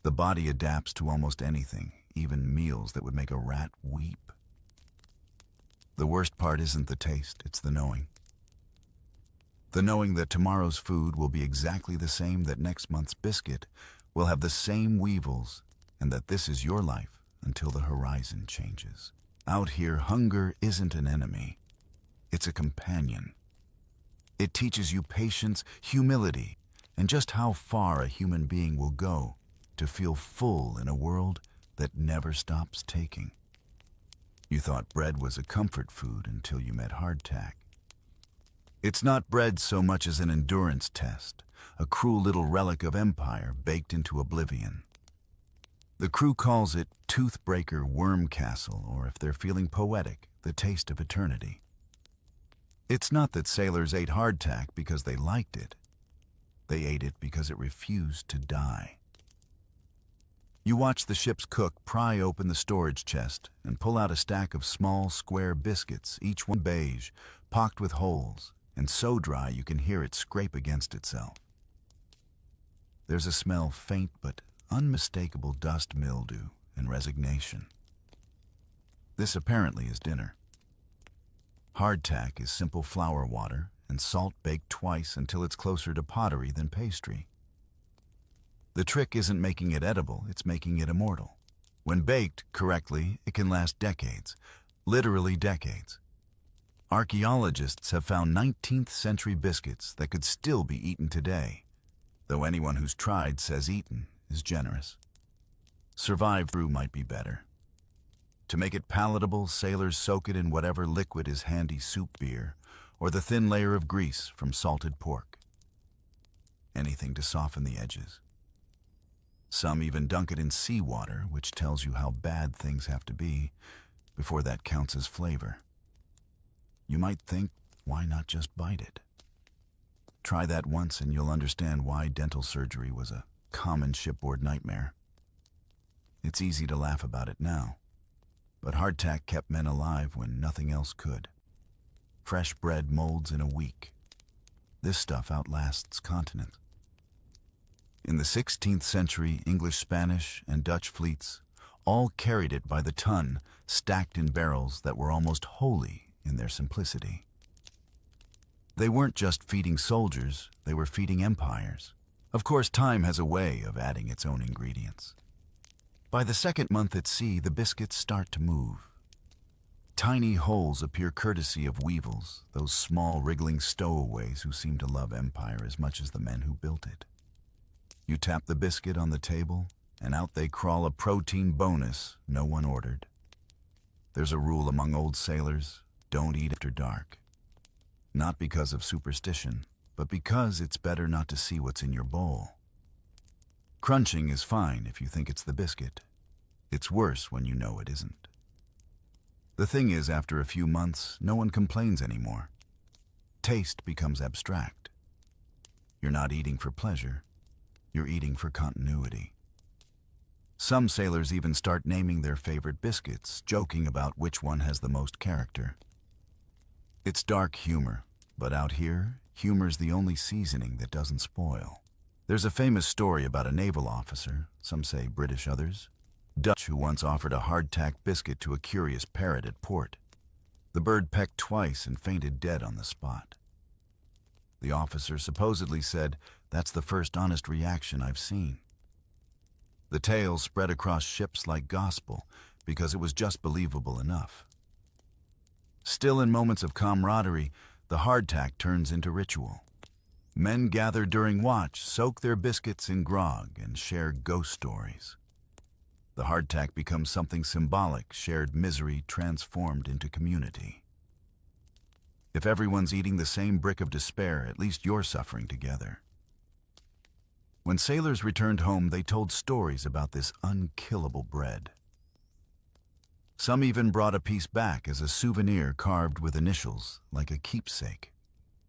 The body adapts to almost anything, even meals that would make a rat weep. The worst part isn't the taste, it's the knowing. The knowing that tomorrow's food will be exactly the same, that next month's biscuit will have the same weevils, and that this is your life until the horizon changes. Out here, hunger isn't an enemy. It's a companion. It teaches you patience, humility, and just how far a human being will go to feel full in a world that never stops taking. You thought bread was a comfort food until you met hardtack. It's not bread so much as an endurance test, a cruel little relic of empire baked into oblivion. The crew calls it Toothbreaker Worm Castle, or if they're feeling poetic, the taste of eternity. It's not that sailors ate hardtack because they liked it. They ate it because it refused to die. You watch the ship's cook pry open the storage chest and pull out a stack of small, square biscuits, each one beige, pocked with holes, and so dry you can hear it scrape against itself. There's a smell faint but unmistakable dust mildew and resignation. This apparently is dinner. Hardtack is simple flour water and salt baked twice until it's closer to pottery than pastry. The trick isn't making it edible, it's making it immortal. When baked correctly, it can last decades, literally decades. Archaeologists have found 19th century biscuits that could still be eaten today, though anyone who's tried says eaten is generous. Survive through might be better. To make it palatable, sailors soak it in whatever liquid is handy: soup beer, or the thin layer of grease from salted pork. Anything to soften the edges. Some even dunk it in seawater, which tells you how bad things have to be before that counts as flavor. You might think, why not just bite it? Try that once and you'll understand why dental surgery was a common shipboard nightmare. It's easy to laugh about it now, but hardtack kept men alive when nothing else could. Fresh bread molds in a week. This stuff outlasts continents. In the 16th century, English, Spanish, and Dutch fleets all carried it by the ton, stacked in barrels that were almost holy in their simplicity. They weren't just feeding soldiers, they were feeding empires. Of course, time has a way of adding its own ingredients. By the second month at sea, the biscuits start to move. Tiny holes appear courtesy of weevils, those small wriggling stowaways who seem to love empire as much as the men who built it. You tap the biscuit on the table, and out they crawl, a protein bonus no one ordered. There's a rule among old sailors: don't eat after dark. Not because of superstition, but because it's better not to see what's in your bowl. Crunching is fine if you think it's the biscuit. It's worse when you know it isn't. The thing is, after a few months, no one complains anymore. Taste becomes abstract. You're not eating for pleasure. You're eating for continuity. Some sailors even start naming their favorite biscuits, joking about which one has the most character. It's dark humor, but out here, humor's the only seasoning that doesn't spoil. There's a famous story about a naval officer, some say British, others Dutch, who once offered a hardtack biscuit to a curious parrot at port. The bird pecked twice and fainted dead on the spot. The officer supposedly said, "That's the first honest reaction I've seen." The tale spread across ships like gospel because it was just believable enough. Still, in moments of camaraderie, the hardtack turns into ritual. Men gather during watch, soak their biscuits in grog, and share ghost stories. The hardtack becomes something symbolic, shared misery transformed into community. If everyone's eating the same brick of despair, at least you're suffering together. When sailors returned home, they told stories about this unkillable bread. Some even brought a piece back as a souvenir carved with initials, like a keepsake.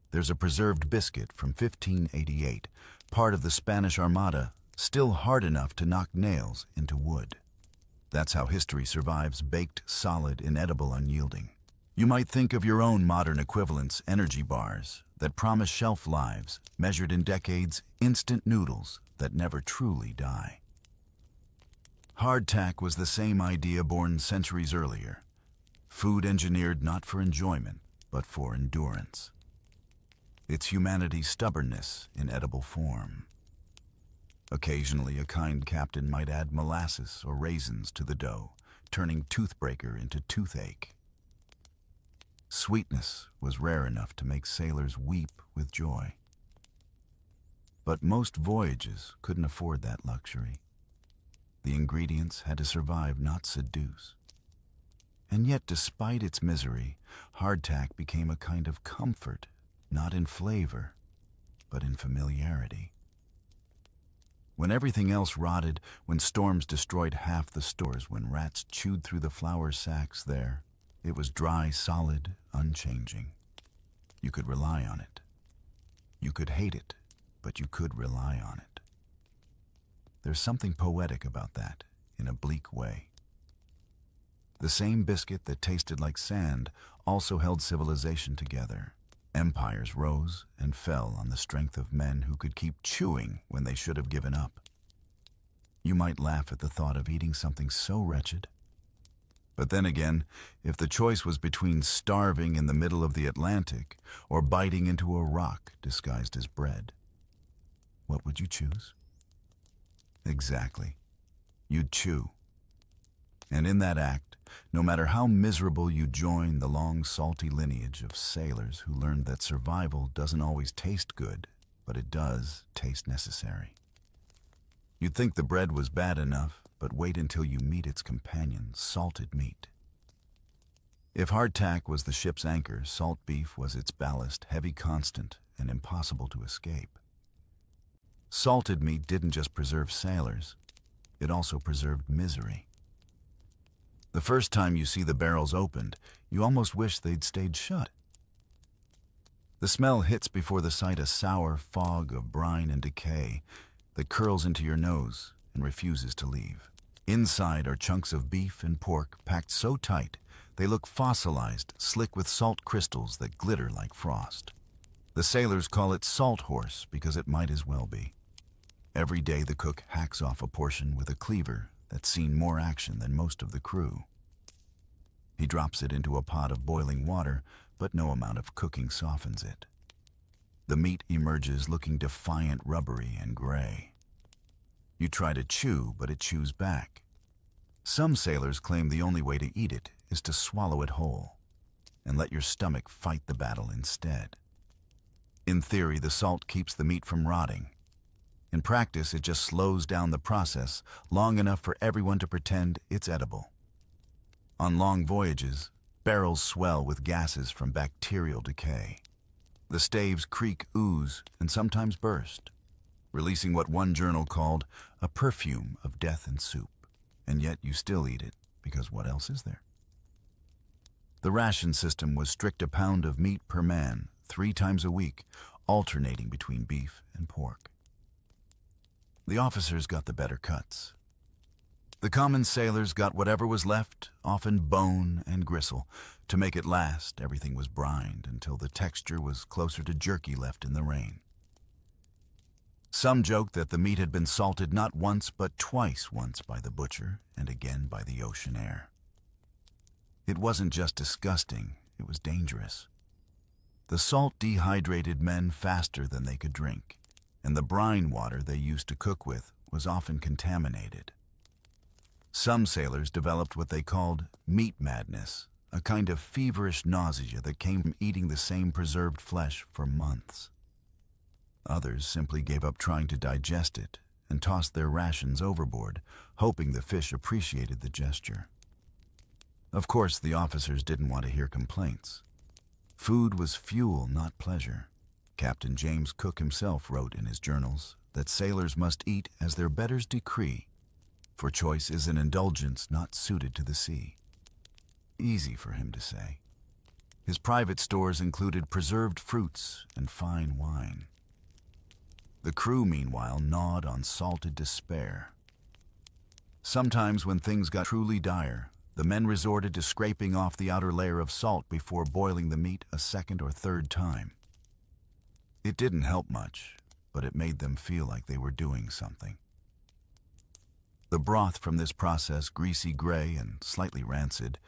There's a preserved biscuit from 1588, part of the Spanish Armada, still hard enough to knock nails into wood. That's how history survives, baked, solid, inedible, unyielding. You might think of your own modern equivalents, energy bars, that promise shelf lives, measured in decades, instant noodles that never truly die. Hardtack was the same idea born centuries earlier. Food engineered not for enjoyment, but for endurance. It's humanity's stubbornness in edible form. Occasionally, a kind captain might add molasses or raisins to the dough, turning toothbreaker into toothache. Sweetness was rare enough to make sailors weep with joy. But most voyages couldn't afford that luxury. The ingredients had to survive, not seduce. And yet, despite its misery, hardtack became a kind of comfort, not in flavor, but in familiarity. When everything else rotted, when storms destroyed half the stores, when rats chewed through the flour sacks there, it was dry, solid, unchanging. You could rely on it. You could hate it, but you could rely on it. There's something poetic about that, in a bleak way. The same biscuit that tasted like sand also held civilization together. Empires rose and fell on the strength of men who could keep chewing when they should have given up. You might laugh at the thought of eating something so wretched. But then again, if the choice was between starving in the middle of the Atlantic or biting into a rock disguised as bread, what would you choose? Exactly. You'd chew. And in that act, no matter how miserable, you join the long, salty lineage of sailors who learned that survival doesn't always taste good, but it does taste necessary. You'd think the bread was bad enough, but wait until you meet its companion, salted meat. If hardtack was the ship's anchor, salt beef was its ballast, heavy, constant, and impossible to escape. Salted meat didn't just preserve sailors, it also preserved misery. The first time you see the barrels opened, you almost wish they'd stayed shut. The smell hits before the sight, a sour fog of brine and decay that curls into your nose and refuses to leave. Inside are chunks of beef and pork packed so tight they look fossilized, slick with salt crystals that glitter like frost. The sailors call it salt horse because it might as well be. Every day the cook hacks off a portion with a cleaver that's seen more action than most of the crew. He drops it into a pot of boiling water, but no amount of cooking softens it. The meat emerges looking defiant, rubbery, and gray. You try to chew, but it chews back. Some sailors claim the only way to eat it is to swallow it whole and let your stomach fight the battle instead. In theory, the salt keeps the meat from rotting. In practice, it just slows down the process long enough for everyone to pretend it's edible. On long voyages, barrels swell with gases from bacterial decay. The staves creak, ooze, and sometimes burst, releasing what one journal called a perfume of death and soup. And yet you still eat it, because what else is there? The ration system was strict: a pound of meat per man, 3 times a week, alternating between beef and pork. The officers got the better cuts. The common sailors got whatever was left, often bone and gristle. To make it last, everything was brined until the texture was closer to jerky left in the rain. Some joked that the meat had been salted not once but twice, once by the butcher and again by the ocean air. It wasn't just disgusting, it was dangerous. The salt dehydrated men faster than they could drink, and the brine water they used to cook with was often contaminated. Some sailors developed what they called meat madness, a kind of feverish nausea that came from eating the same preserved flesh for months. Others simply gave up trying to digest it and tossed their rations overboard, hoping the fish appreciated the gesture. Of course, the officers didn't want to hear complaints. Food was fuel, not pleasure. Captain James Cook himself wrote in his journals that sailors must eat as their betters decree, for choice is an indulgence not suited to the sea. Easy for him to say. His private stores included preserved fruits and fine wine. The crew, meanwhile, gnawed on salted despair. Sometimes when things got truly dire, the men resorted to scraping off the outer layer of salt before boiling the meat a second or third time. It didn't help much, but it made them feel like they were doing something. The broth from this process, greasy gray and slightly rancid,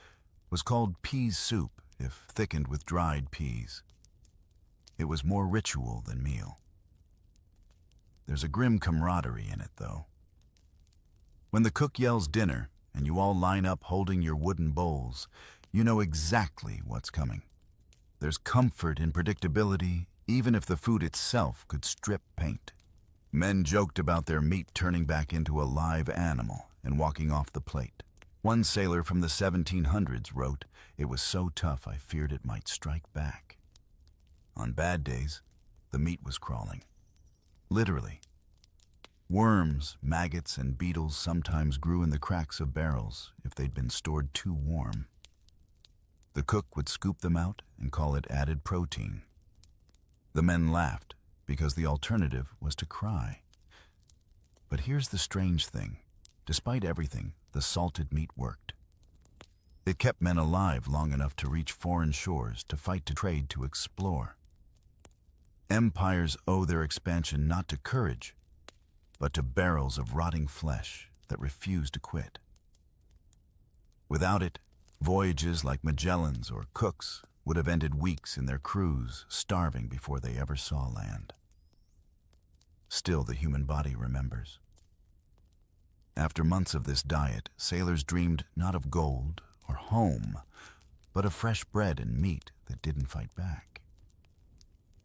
was called peas soup if thickened with dried peas. It was more ritual than meal. There's a grim camaraderie in it, though. When the cook yells dinner and you all line up holding your wooden bowls, you know exactly what's coming. There's comfort in predictability, even if the food itself could strip paint. Men joked about their meat turning back into a live animal and walking off the plate. One sailor from the 1700s wrote, "It was so tough I feared it might strike back." On bad days, the meat was crawling. Literally. Worms, maggots, and beetles sometimes grew in the cracks of barrels if they'd been stored too warm. The cook would scoop them out and call it added protein. The men laughed because the alternative was to cry. But here's the strange thing. Despite everything, the salted meat worked. It kept men alive long enough to reach foreign shores, to fight, to trade, to explore. Empires owe their expansion not to courage, but to barrels of rotting flesh that refuse to quit. Without it, voyages like Magellan's or Cook's would have ended weeks in their crews, starving before they ever saw land. Still, the human body remembers. After months of this diet, sailors dreamed not of gold or home, but of fresh bread and meat that didn't fight back.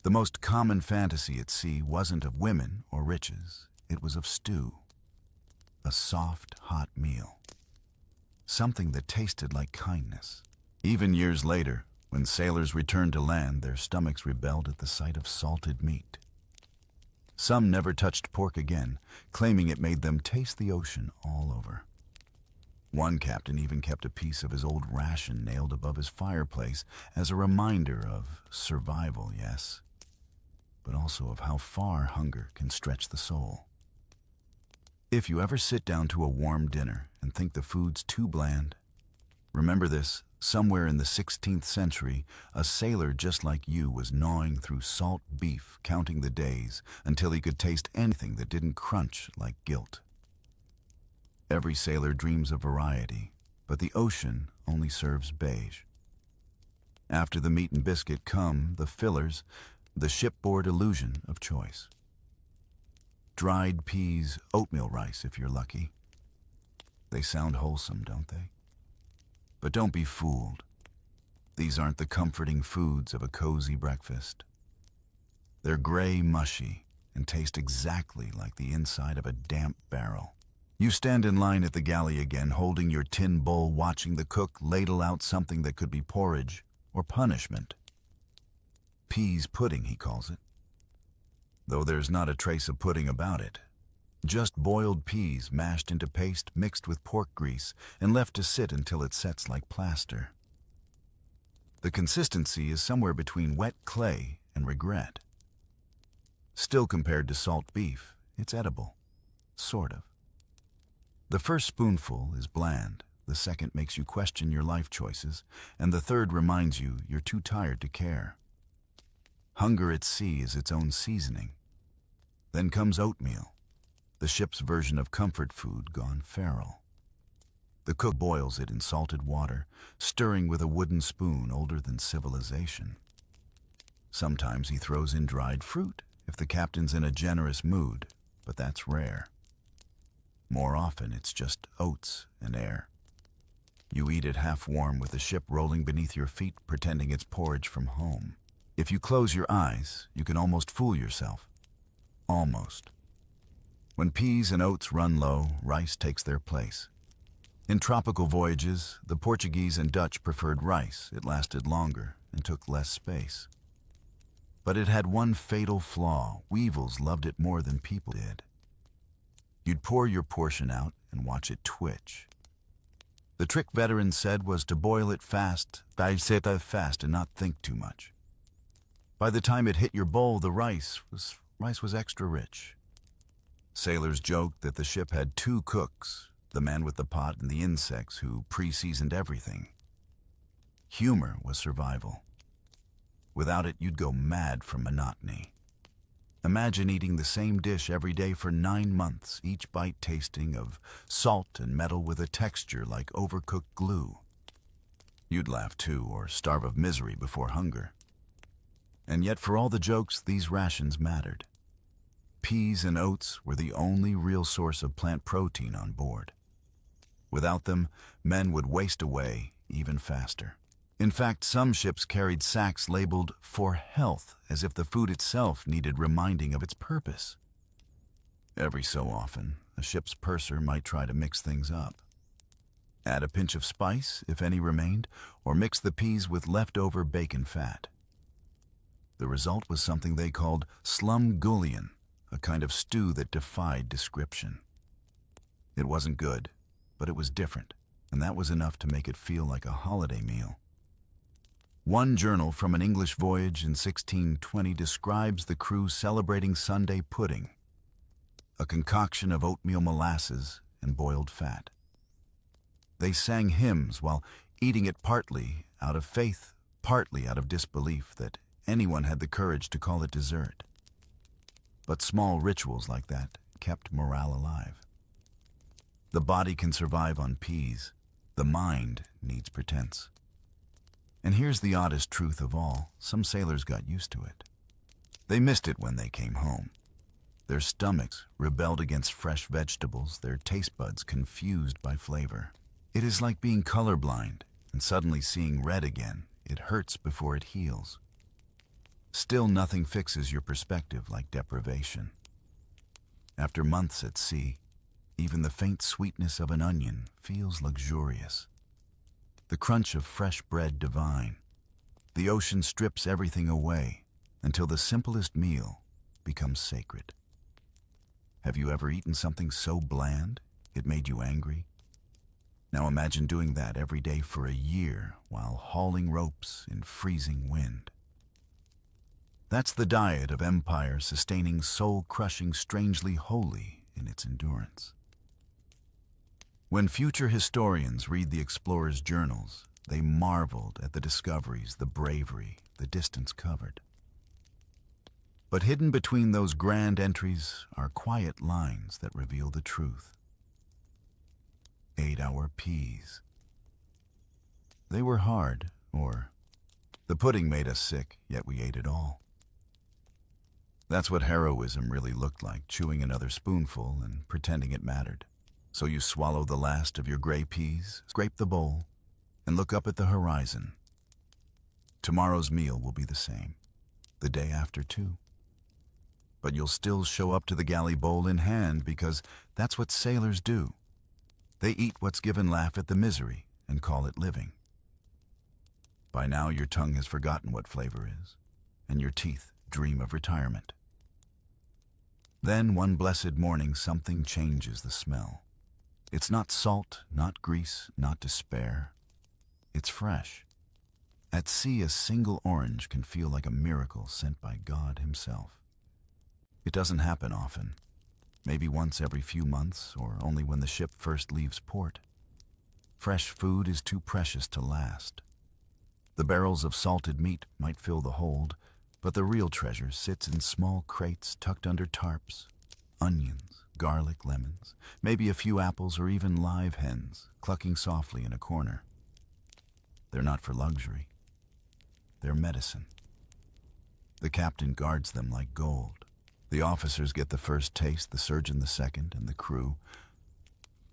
The most common fantasy at sea wasn't of women or riches, it was of stew. A soft, hot meal. Something that tasted like kindness. Even years later, when sailors returned to land, their stomachs rebelled at the sight of salted meat. Some never touched pork again, claiming it made them taste the ocean all over. One captain even kept a piece of his old ration nailed above his fireplace as a reminder of survival, yes, but also of how far hunger can stretch the soul. If you ever sit down to a warm dinner and think the food's too bland, remember this: somewhere in the 16th century, a sailor just like you was gnawing through salt beef, counting the days, until he could taste anything that didn't crunch like guilt. Every sailor dreams of variety, but the ocean only serves beige. After the meat and biscuit come the fillers, the shipboard illusion of choice. Dried peas, oatmeal rice if you're lucky. They sound wholesome, don't they? But don't be fooled. These aren't the comforting foods of a cozy breakfast. They're gray, mushy, and taste exactly like the inside of a damp barrel. You stand in line at the galley again, holding your tin bowl, watching the cook ladle out something that could be porridge or punishment. Peas pudding, he calls it. Though there's not a trace of pudding about it. Just boiled peas mashed into paste, mixed with pork grease, and left to sit until it sets like plaster. The consistency is somewhere between wet clay and regret. Still, compared to salt beef, it's edible. Sort of. The first spoonful is bland, the second makes you question your life choices, and the third reminds you you're too tired to care. Hunger at sea is its own seasoning. Then comes oatmeal, the ship's version of comfort food gone feral. The cook boils it in salted water, stirring with a wooden spoon older than civilization. Sometimes he throws in dried fruit if the captain's in a generous mood, but that's rare. More often it's just oats and air. You eat it half warm with the ship rolling beneath your feet, pretending it's porridge from home. If you close your eyes, you can almost fool yourself. Almost. When peas and oats run low, rice takes their place. In tropical voyages, the Portuguese and Dutch preferred rice. It lasted longer and took less space. But it had one fatal flaw: weevils loved it more than people did. You'd pour your portion out and watch it twitch. The trick, veterans said, was to boil it fast, and not think too much. By the time it hit your bowl, the rice was extra rich. Sailors joked that the ship had two cooks, the man with the pot and the insects who pre-seasoned everything. Humor was survival. Without it, you'd go mad from monotony. Imagine eating the same dish every day for 9 months, each bite tasting of salt and metal with a texture like overcooked glue. You'd laugh too, or starve of misery before hunger. And yet, for all the jokes, these rations mattered. Peas and oats were the only real source of plant protein on board. Without them, men would waste away even faster. In fact, some ships carried sacks labeled "for health," as if the food itself needed reminding of its purpose. Every so often, a ship's purser might try to mix things up. Add a pinch of spice, if any remained, or mix the peas with leftover bacon fat. The result was something they called slumgullion, a kind of stew that defied description. It wasn't good, but it was different, and that was enough to make it feel like a holiday meal. One journal from an English voyage in 1620 describes the crew celebrating Sunday pudding, a concoction of oatmeal molasses and boiled fat. They sang hymns while eating it, partly out of faith, partly out of disbelief that anyone had the courage to call it dessert. But small rituals like that kept morale alive. The body can survive on peas. The mind needs pretense. And here's the oddest truth of all. Some sailors got used to it. They missed it when they came home. Their stomachs rebelled against fresh vegetables, their taste buds confused by flavor. It is like being colorblind and suddenly seeing red again. It hurts before it heals. Still, nothing fixes your perspective like deprivation. After months at sea, even the faint sweetness of an onion feels luxurious. The crunch of fresh bread divine. The ocean strips everything away until the simplest meal becomes sacred. Have you ever eaten something so bland it made you angry? Now imagine doing that every day for a year while hauling ropes in freezing wind. That's the diet of empire, sustaining, soul-crushing, strangely holy in its endurance. When future historians read the explorers' journals, they marveled at the discoveries, the bravery, the distance covered. But hidden between those grand entries are quiet lines that reveal the truth. 8-hour peas. They were hard, or the pudding made us sick, yet we ate it all. That's what heroism really looked like, chewing another spoonful and pretending it mattered. So you swallow the last of your gray peas, scrape the bowl, and look up at the horizon. Tomorrow's meal will be the same, the day after too. But you'll still show up to the galley bowl in hand because that's what sailors do. They eat what's given, laugh at the misery, and call it living. By now your tongue has forgotten what flavor is, and your teeth dream of retirement. Then one blessed morning something changes the smell. It's not salt, not grease, not despair. It's fresh. At sea, a single orange can feel like a miracle sent by God himself. It doesn't happen often. Maybe once every few months, or only when the ship first leaves port. Fresh food is too precious to last. The barrels of salted meat might fill the hold, but the real treasure sits in small crates tucked under tarps. Onions, garlic, lemons, maybe a few apples or even live hens clucking softly in a corner. They're not for luxury. They're medicine. The captain guards them like gold. The officers get the first taste, the surgeon the second, and the crew,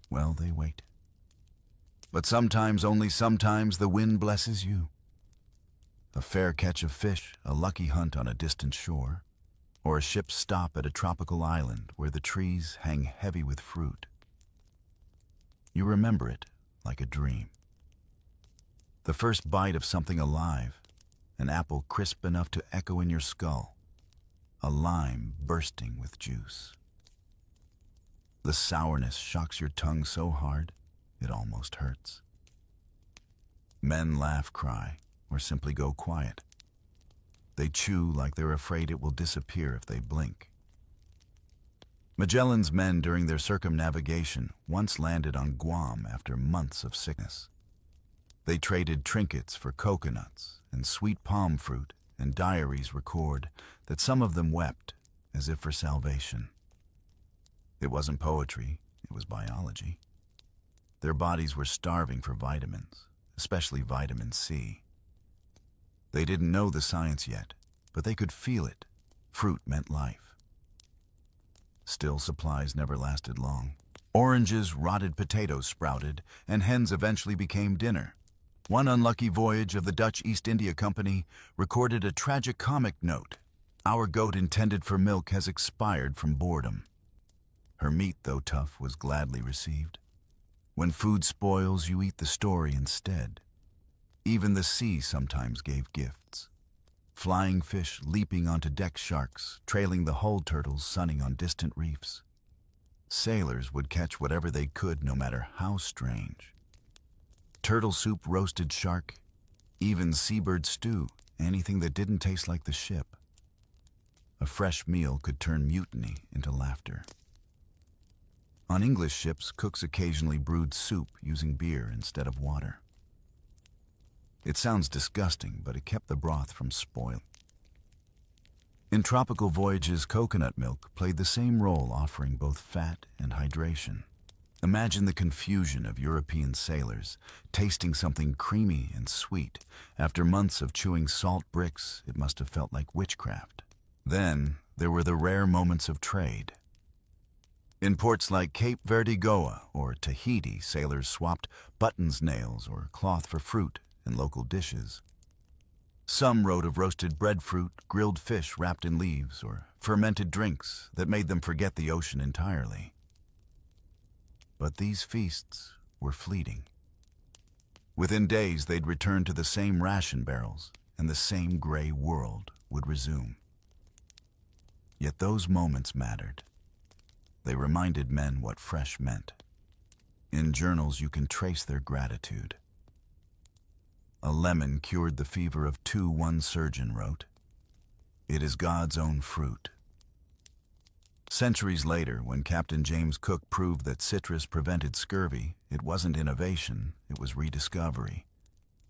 well, they wait. But sometimes, only sometimes, the wind blesses you. A fair catch of fish, a lucky hunt on a distant shore, or a ship's stop at a tropical island where the trees hang heavy with fruit. You remember it like a dream. The first bite of something alive, an apple crisp enough to echo in your skull, a lime bursting with juice. The sourness shocks your tongue so hard, it almost hurts. Men laugh, cry, or simply go quiet. They chew like they're afraid it will disappear if they blink. Magellan's men during their circumnavigation once landed on Guam after months of sickness. They traded trinkets for coconuts and sweet palm fruit, and diaries record that some of them wept as if for salvation. It wasn't poetry, it was biology. Their bodies were starving for vitamins, especially vitamin C. They didn't know the science yet, but they could feel it. Fruit meant life. Still, supplies never lasted long. Oranges, rotted potatoes sprouted, and hens eventually became dinner. One unlucky voyage of the Dutch East India Company recorded a tragic-comic note. Our goat intended for milk has expired from boredom. Her meat, though tough, was gladly received. When food spoils, you eat the story instead. Even the sea sometimes gave gifts. Flying fish leaping onto deck sharks, trailing the hull turtles sunning on distant reefs. Sailors would catch whatever they could, no matter how strange. Turtle soup, roasted shark, even seabird stew, anything that didn't taste like the ship. A fresh meal could turn mutiny into laughter. On English ships, cooks occasionally brewed soup using beer instead of water. It sounds disgusting, but it kept the broth from spoiling. In tropical voyages, coconut milk played the same role, offering both fat and hydration. Imagine the confusion of European sailors, tasting something creamy and sweet. After months of chewing salt bricks, it must have felt like witchcraft. Then, there were the rare moments of trade. In ports like Cape Verde, Goa, or Tahiti, sailors swapped buttons, nails, or cloth for fruit and local dishes. Some wrote of roasted breadfruit, grilled fish wrapped in leaves, or fermented drinks that made them forget the ocean entirely. But these feasts were fleeting. Within days, they'd return to the same ration barrels, and the same gray world would resume. Yet those moments mattered. They reminded men what fresh meant. In journals, you can trace their gratitude. A lemon cured the fever of two, one surgeon wrote. It is God's own fruit. Centuries later, when Captain James Cook proved that citrus prevented scurvy, it wasn't innovation, it was rediscovery.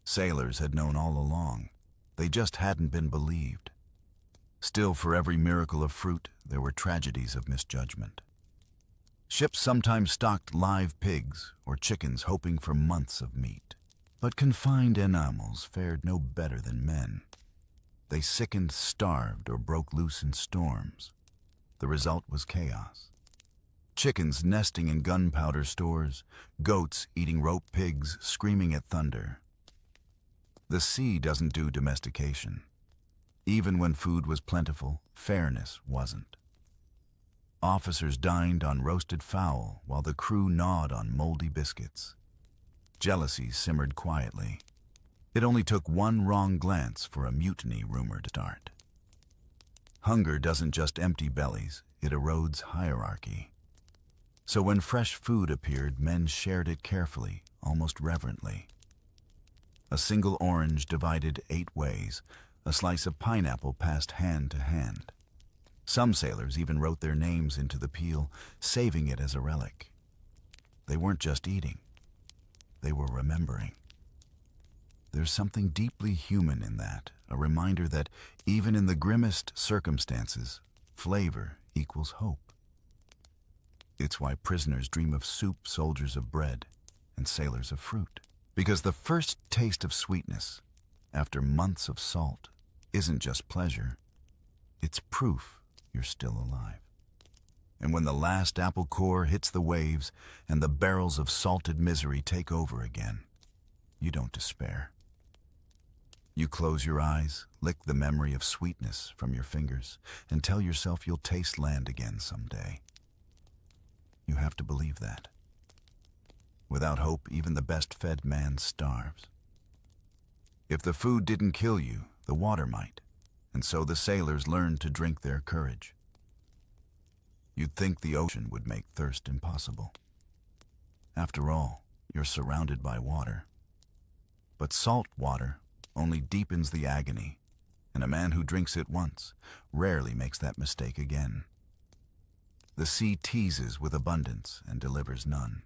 Sailors had known all along. They just hadn't been believed. Still, for every miracle of fruit, there were tragedies of misjudgment. Ships sometimes stocked live pigs or chickens, hoping for months of meat. But confined animals fared no better than men. They sickened, starved, or broke loose in storms. The result was chaos. Chickens nesting in gunpowder stores, goats eating rope pigs, screaming at thunder. The sea doesn't do domestication. Even when food was plentiful, fairness wasn't. Officers dined on roasted fowl while the crew gnawed on moldy biscuits. Jealousy simmered quietly. It only took one wrong glance for a mutiny rumor to start. Hunger doesn't just empty bellies, it erodes hierarchy. So when fresh food appeared, men shared it carefully, almost reverently. A single orange divided 8 ways, a slice of pineapple passed hand to hand. Some sailors even wrote their names into the peel, saving it as a relic. They weren't just eating. They were remembering. There's something deeply human in that, a reminder that even in the grimmest circumstances, flavor equals hope. It's why prisoners dream of soup, soldiers of bread, and sailors of fruit. Because the first taste of sweetness, after months of salt, isn't just pleasure. It's proof you're still alive. And when the last apple core hits the waves and the barrels of salted misery take over again, you don't despair. You close your eyes, lick the memory of sweetness from your fingers, and tell yourself you'll taste land again someday. You have to believe that. Without hope, even the best-fed man starves. If the food didn't kill you, the water might, and so the sailors learned to drink their courage. You'd think the ocean would make thirst impossible. After all, you're surrounded by water. But salt water only deepens the agony, and a man who drinks it once rarely makes that mistake again. The sea teases with abundance and delivers none.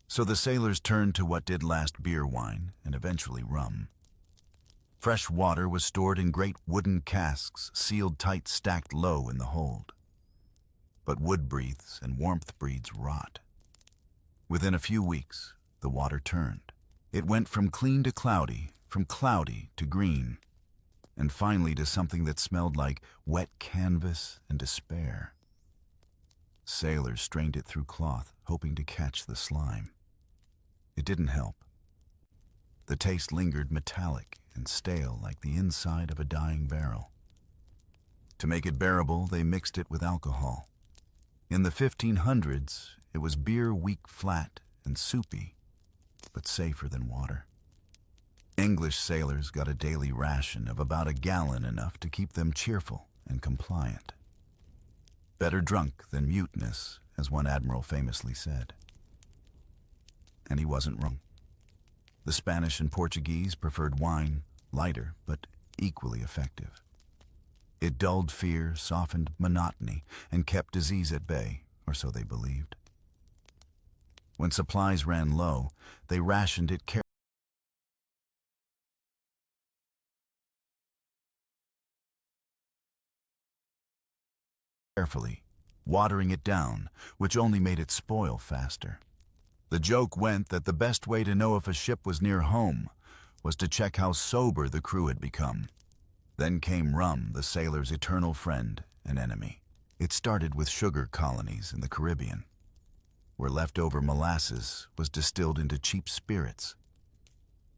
So the sailors turned to what did last, beer, wine, and eventually rum. Fresh water was stored in great wooden casks, sealed tight, stacked low in the hold. But wood breathes and warmth breeds rot. Within a few weeks, the water turned. It went from clean to cloudy, from cloudy to green, and finally to something that smelled like wet canvas and despair. Sailors strained it through cloth, hoping to catch the slime. It didn't help. The taste lingered metallic and stale like the inside of a dying barrel. To make it bearable, they mixed it with alcohol. In the 1500s, it was beer weak, flat, and soupy, but safer than water. English sailors got a daily ration of about a gallon, enough to keep them cheerful and compliant. Better drunk than mutinous, as one admiral famously said. And he wasn't wrong. The Spanish and Portuguese preferred wine, lighter but equally effective. It dulled fear, softened monotony, and kept disease at bay, or so they believed. When supplies ran low, they rationed it carefully, watering it down, which only made it spoil faster. The joke went that the best way to know if a ship was near home was to check how sober the crew had become. Then came rum, the sailor's eternal friend and enemy. It started with sugar colonies in the Caribbean, where leftover molasses was distilled into cheap spirits.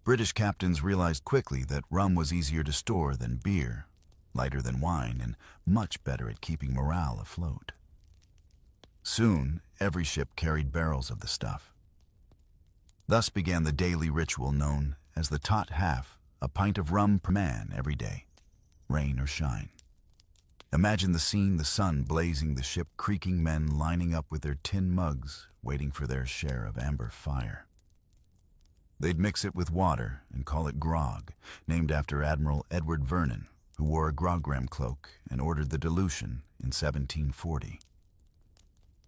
British captains realized quickly that rum was easier to store than beer, lighter than wine, and much better at keeping morale afloat. Soon, every ship carried barrels of the stuff. Thus began the daily ritual known as the tot half, a pint of rum per man every day, rain or shine. Imagine the scene: the sun blazing, the ship creaking, men lining up with their tin mugs, waiting for their share of amber fire. They'd mix it with water and call it grog, named after Admiral Edward Vernon, who wore a grogram cloak and ordered the dilution in 1740.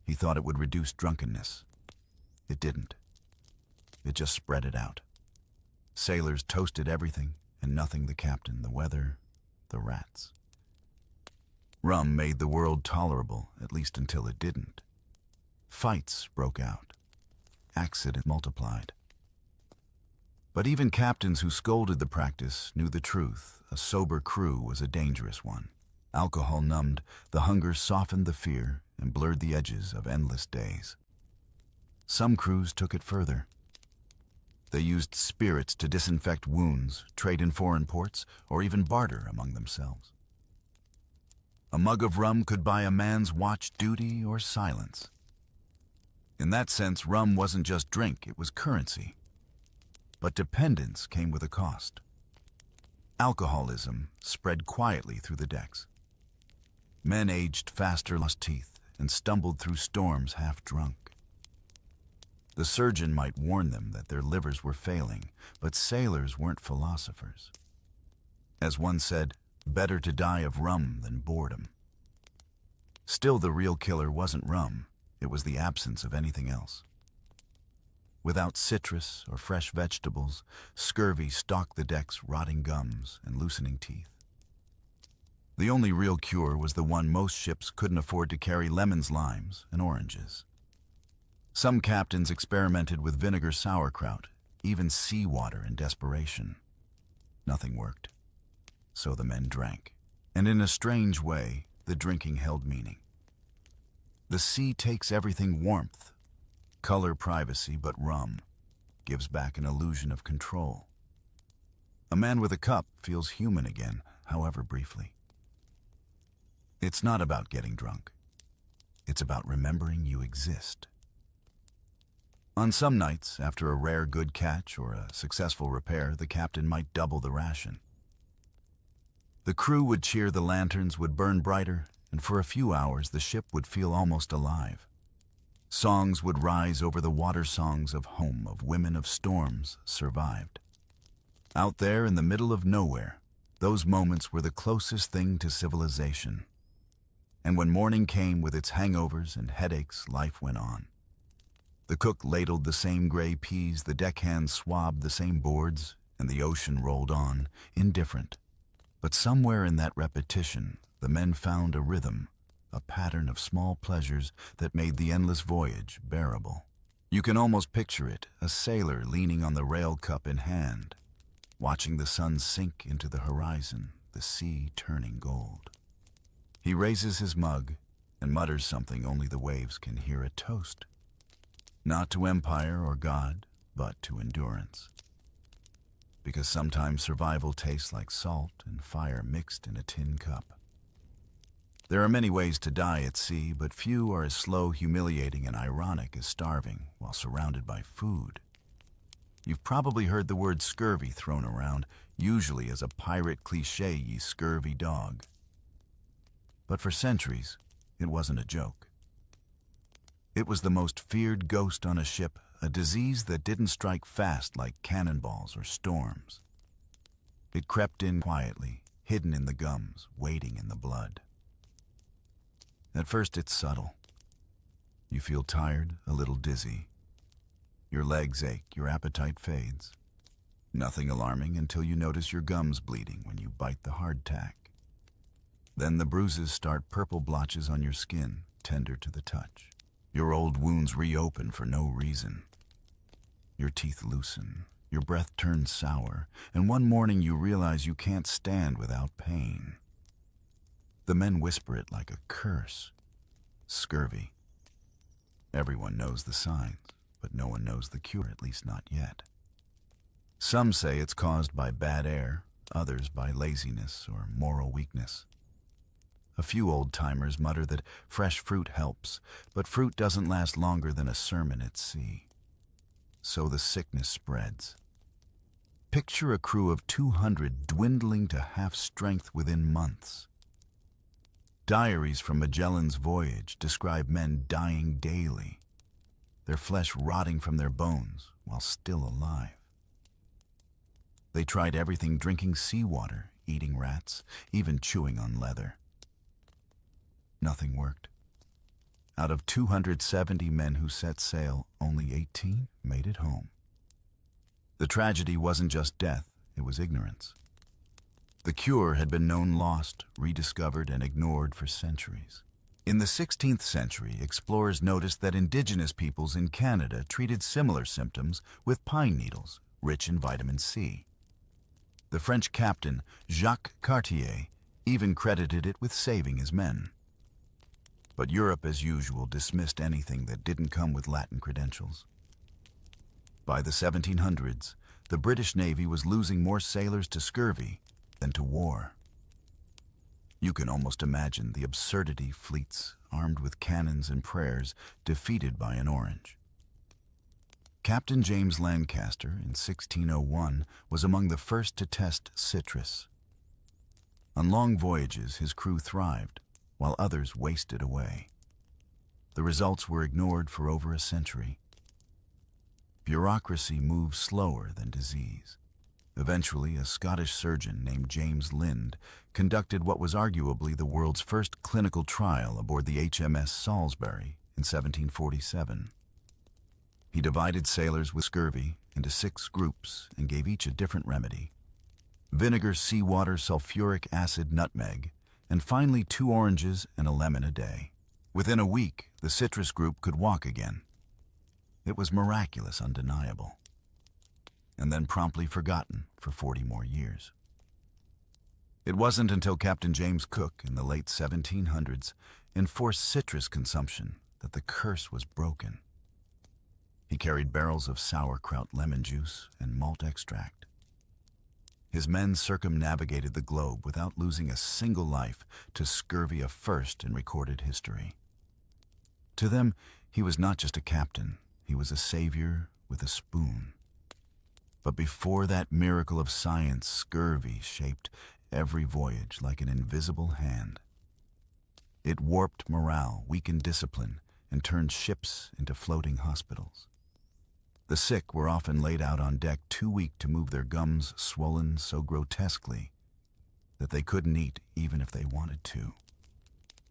He thought it would reduce drunkenness. It didn't. It just spread it out. Sailors toasted everything and nothing: the captain, the weather, the rats. Rum made the world tolerable, at least until it didn't. Fights broke out. Accidents multiplied. But even captains who scolded the practice knew the truth: a sober crew was a dangerous one. Alcohol numbed, the hunger softened the fear, and blurred the edges of endless days. Some crews took it further. They used spirits to disinfect wounds, trade in foreign ports, or even barter among themselves. A mug of rum could buy a man's watch duty or silence. In that sense, rum wasn't just drink, it was currency. But dependence came with a cost. Alcoholism spread quietly through the decks. Men aged faster, lost teeth, and stumbled through storms half drunk. The surgeon might warn them that their livers were failing, but sailors weren't philosophers. As one said, better to die of rum than boredom. Still, the real killer wasn't rum, it was the absence of anything else. Without citrus or fresh vegetables, scurvy stalked the decks, rotting gums and loosening teeth. The only real cure was the one most ships couldn't afford to carry: lemons, limes, and oranges. Some captains experimented with vinegar, sauerkraut, even seawater in desperation. Nothing worked. So the men drank. And in a strange way, the drinking held meaning. The sea takes everything: warmth, color, privacy, but rum gives back an illusion of control. A man with a cup feels human again, however briefly. It's not about getting drunk. It's about remembering you exist. On some nights, after a rare good catch or a successful repair, the captain might double the ration. The crew would cheer, the lanterns would burn brighter, and for a few hours the ship would feel almost alive. Songs would rise over the water, songs of home, of women, of storms survived. Out there in the middle of nowhere, those moments were the closest thing to civilization. And when morning came with its hangovers and headaches, life went on. The cook ladled the same gray peas, the deckhands swabbed the same boards, and the ocean rolled on, indifferent. But somewhere in that repetition, the men found a rhythm, a pattern of small pleasures that made the endless voyage bearable. You can almost picture it: a sailor leaning on the rail, cup in hand, watching the sun sink into the horizon, the sea turning gold. He raises his mug and mutters something only the waves can hear: a toast. Not to empire or God, but to endurance. Because sometimes survival tastes like salt and fire mixed in a tin cup. There are many ways to die at sea, but few are as slow, humiliating, and ironic as starving while surrounded by food. You've probably heard the word scurvy thrown around, usually as a pirate cliché, ye scurvy dog. But for centuries, it wasn't a joke. It was the most feared ghost on a ship, a disease that didn't strike fast like cannonballs or storms. It crept in quietly, hidden in the gums, waiting in the blood. At first it's subtle. You feel tired, a little dizzy. Your legs ache, your appetite fades. Nothing alarming until you notice your gums bleeding when you bite the hardtack. Then the bruises start, purple blotches on your skin, tender to the touch. Your old wounds reopen for no reason. Your teeth loosen, your breath turns sour, and one morning you realize you can't stand without pain. The men whisper it like a curse. Scurvy. Everyone knows the signs, but no one knows the cure, at least not yet. Some say it's caused by bad air, others by laziness or moral weakness. A few old-timers mutter that fresh fruit helps, but fruit doesn't last longer than a sermon at sea. So the sickness spreads. Picture a crew of 200 dwindling to half-strength within months. Diaries from Magellan's voyage describe men dying daily, their flesh rotting from their bones while still alive. They tried everything, drinking seawater, eating rats, even chewing on leather. Nothing worked. Out of 270 men who set sail, only 18 made it home. The tragedy wasn't just death, it was ignorance. The cure had been known lost, rediscovered, and ignored for centuries. In the 16th century, explorers noticed that indigenous peoples in Canada treated similar symptoms with pine needles, rich in vitamin C. The French captain, Jacques Cartier, even credited it with saving his men. But Europe, as usual, dismissed anything that didn't come with Latin credentials. By the 1700s, the British Navy was losing more sailors to scurvy than to war. You can almost imagine the absurdity: fleets, armed with cannons and prayers, defeated by an orange. Captain James Lancaster, in 1601, was among the first to test citrus. On long voyages, his crew thrived, while others wasted away. The results were ignored for over a century. Bureaucracy moves slower than disease. Eventually, a Scottish surgeon named James Lind conducted what was arguably the world's first clinical trial aboard the HMS Salisbury in 1747. He divided sailors with scurvy into 6 groups and gave each a different remedy: vinegar, seawater, sulfuric acid, nutmeg, and finally 2 oranges and a lemon a day. Within a week, the citrus group could walk again. It was miraculous, undeniable, and then promptly forgotten for 40 more years. It wasn't until Captain James Cook in the late 1700s enforced citrus consumption that the curse was broken. He carried barrels of sauerkraut lemon juice and malt extract. His men circumnavigated the globe without losing a single life, to scurvy a first in recorded history. To them, he was not just a captain, he was a savior with a spoon. But before that miracle of science, scurvy shaped every voyage like an invisible hand. It warped morale, weakened discipline, and turned ships into floating hospitals. The sick were often laid out on deck, too weak to move, their gums swollen so grotesquely that they couldn't eat even if they wanted to.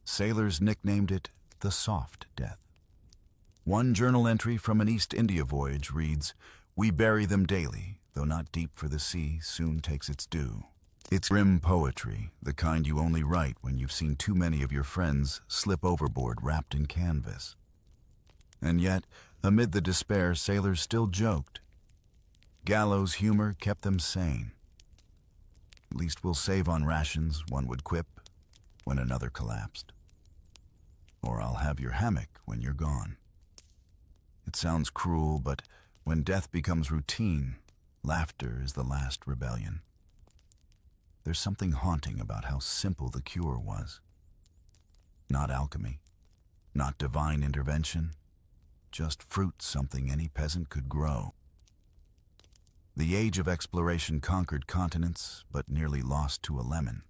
Sailors nicknamed it the soft death. One journal entry from an East India voyage reads, "We bury them daily, though not deep, for the sea soon takes its due." It's grim poetry, the kind you only write when you've seen too many of your friends slip overboard wrapped in canvas. And yet, amid the despair, sailors still joked. Gallows humor kept them sane. "At least we'll save on rations," one would quip when another collapsed. "Or I'll have your hammock when you're gone." It sounds cruel, but when death becomes routine, laughter is the last rebellion. There's something haunting about how simple the cure was. Not alchemy, not divine intervention, just fruit something any peasant could grow. The age of exploration conquered continents, but nearly lost to a lemon.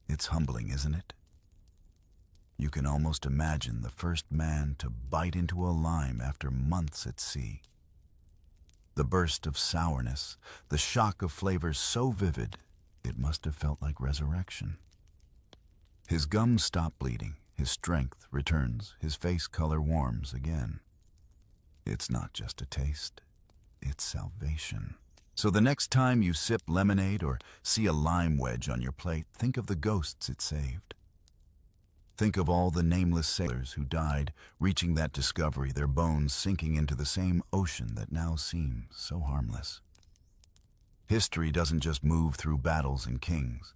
It's humbling, isn't it? You can almost imagine the first man to bite into a lime after months at sea. The burst of sourness, the shock of flavors so vivid, it must have felt like resurrection. His gums stop bleeding, his strength returns, his face color warms again. It's not just a taste, it's salvation. So the next time you sip lemonade or see a lime wedge on your plate, think of the ghosts it saved. Think of all the nameless sailors who died, reaching that discovery, their bones sinking into the same ocean that now seems so harmless. History doesn't just move through battles and kings.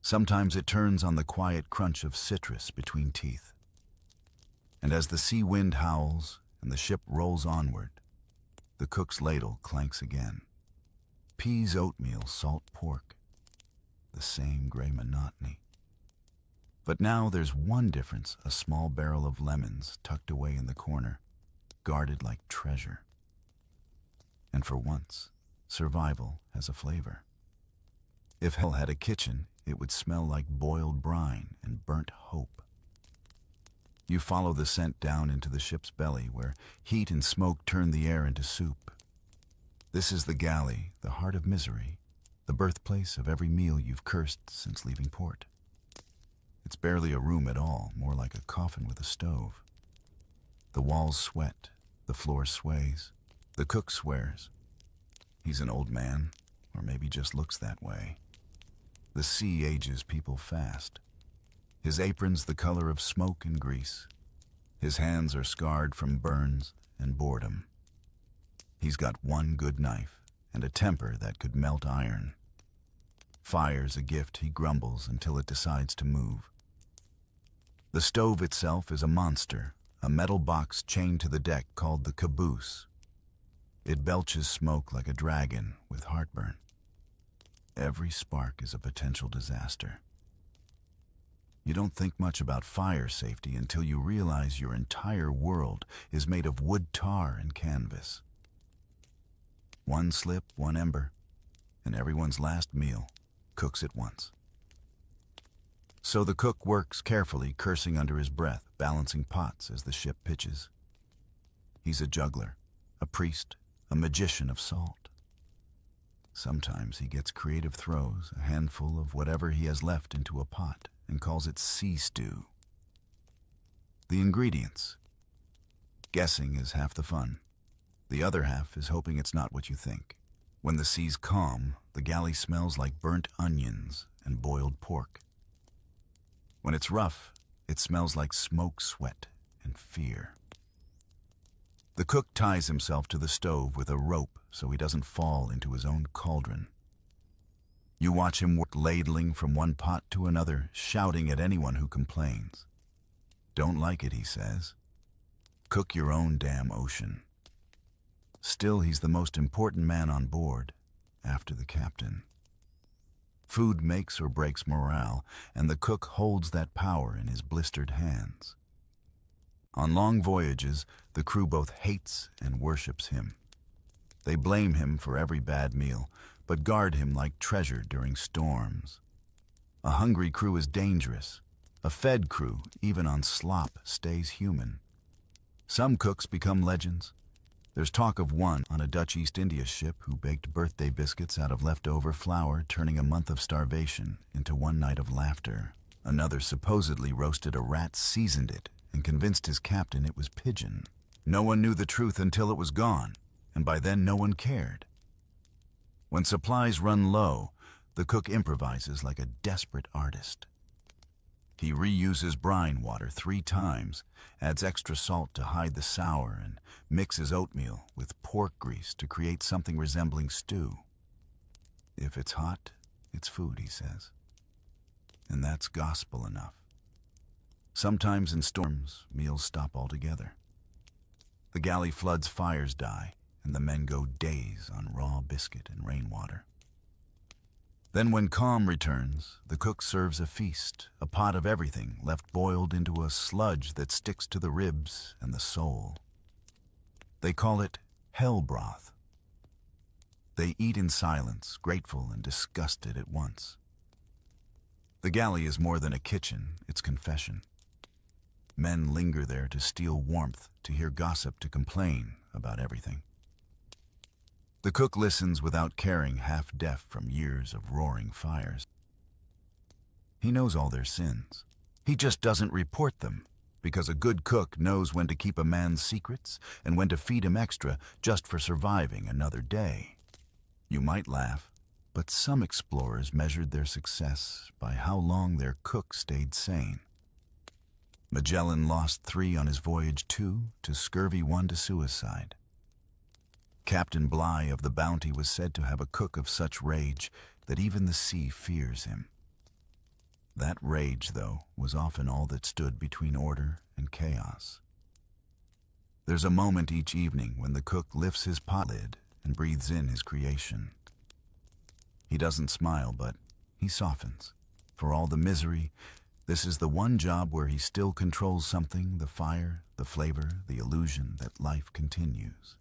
Sometimes it turns on the quiet crunch of citrus between teeth. And as the sea wind howls and the ship rolls onward, the cook's ladle clanks again. Peas, oatmeal, salt pork. The same gray monotony. But now there's one difference, a small barrel of lemons tucked away in the corner, guarded like treasure. And for once, survival has a flavor. If hell had a kitchen, it would smell like boiled brine and burnt hope. You follow the scent down into the ship's belly, where heat and smoke turn the air into soup. This is the galley, the heart of misery, the birthplace of every meal you've cursed since leaving port. It's barely a room at all, more like a coffin with a stove. The walls sweat, the floor sways, the cook swears. He's an old man, or maybe just looks that way. The sea ages people fast. His apron's the color of smoke and grease. His hands are scarred from burns and boredom. He's got one good knife and a temper that could melt iron. Fire's a gift, he grumbles until it decides to move. The stove itself is a monster, a metal box chained to the deck called the caboose. It belches smoke like a dragon with heartburn. Every spark is a potential disaster. You don't think much about fire safety until you realize your entire world is made of wood tar and canvas. One slip, one ember, and everyone's last meal cooks at once. So the cook works carefully, cursing under his breath, balancing pots as the ship pitches. He's a juggler, a priest, a magician of salt. Sometimes he gets creative, throws a handful of whatever he has left into a pot and calls it sea stew. The ingredients. Guessing is half the fun. The other half is hoping it's not what you think. When the sea's calm, the galley smells like burnt onions and boiled pork. When it's rough, it smells like smoke, sweat, and fear. The cook ties himself to the stove with a rope so he doesn't fall into his own cauldron. You watch him work, ladling from one pot to another, shouting at anyone who complains. Don't like it, he says. Cook your own damn ocean. Still, he's the most important man on board, after the captain. Food makes or breaks morale, and the cook holds that power in his blistered hands. On long voyages, the crew both hates and worships him. They blame him for every bad meal, but guard him like treasure during storms. A hungry crew is dangerous. A fed crew, even on slop, stays human. Some cooks become legends. There's talk of one on a Dutch East India ship who baked birthday biscuits out of leftover flour, turning a month of starvation into one night of laughter. Another supposedly roasted a rat, seasoned it, and convinced his captain it was pigeon. No one knew the truth until it was gone, and by then no one cared. When supplies run low, the cook improvises like a desperate artist. He reuses brine water 3 times, adds extra salt to hide the sour, and mixes oatmeal with pork grease to create something resembling stew. If it's hot, it's food, he says. And that's gospel enough. Sometimes in storms, meals stop altogether. The galley floods, fires die, and the men go days on raw biscuit and rainwater. Then when calm returns, the cook serves a feast, a pot of everything left boiled into a sludge that sticks to the ribs and the soul. They call it hell broth. They eat in silence, grateful and disgusted at once. The galley is more than a kitchen, it's confession. Men linger there to steal warmth, to hear gossip, to complain about everything. The cook listens without caring, half deaf from years of roaring fires. He knows all their sins. He just doesn't report them, because a good cook knows when to keep a man's secrets and when to feed him extra just for surviving another day. You might laugh, but some explorers measured their success by how long their cook stayed sane. Magellan lost 3 on his voyage 2 to scurvy, 1 to suicide. Captain Bligh of the Bounty was said to have a cook of such rage that even the sea fears him. That rage, though, was often all that stood between order and chaos. There's a moment each evening when the cook lifts his pot lid and breathes in his creation. He doesn't smile, but he softens. For all the misery, this is the one job where he still controls something, the fire, the flavor, the illusion that life continues.